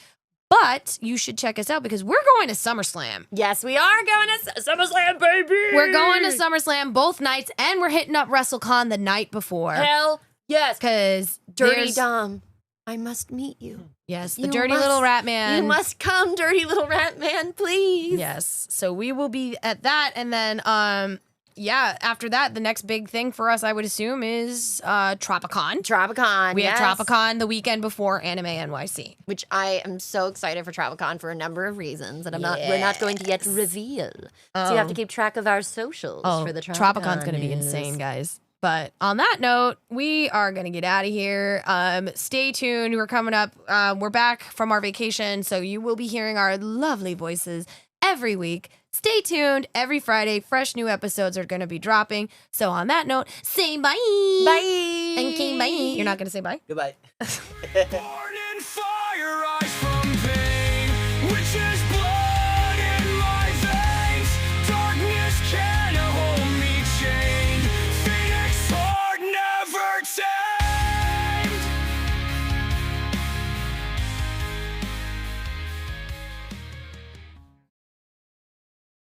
E: But you should check us out because we're going to SummerSlam.
B: Yes, we are going to SummerSlam, baby.
E: We're going to SummerSlam both nights, and we're hitting up WrestleCon the night before.
B: Hell yes.
E: Because
B: Dirty Dom, I must meet you.
E: Yes, the
B: You
E: dirty
B: must-
E: little rat man.
B: You must come, dirty little rat man, please.
E: Yes. So we will be at that, and then after that, the next big thing for us, I would assume, is Tropicon.
B: Tropicon.
E: We
B: yes.
E: have Tropicon the weekend before Anime NYC.
B: Which I am so excited for Tropicon for a number of reasons that we're not going to yet reveal. So you have to keep track of our socials for the Tropicon.
E: Tropicon's going to be
B: news.
E: insane, guys. But on that note, we are going to get out of here. Stay tuned. We're coming up. We're back from our vacation, so you will be hearing our lovely voices every week. Stay tuned. Every Friday, fresh new episodes are going to be dropping. So on that note, say bye.
B: Bye.
E: And King, bye. You're not going to say bye?
C: Goodbye.
D: Morning!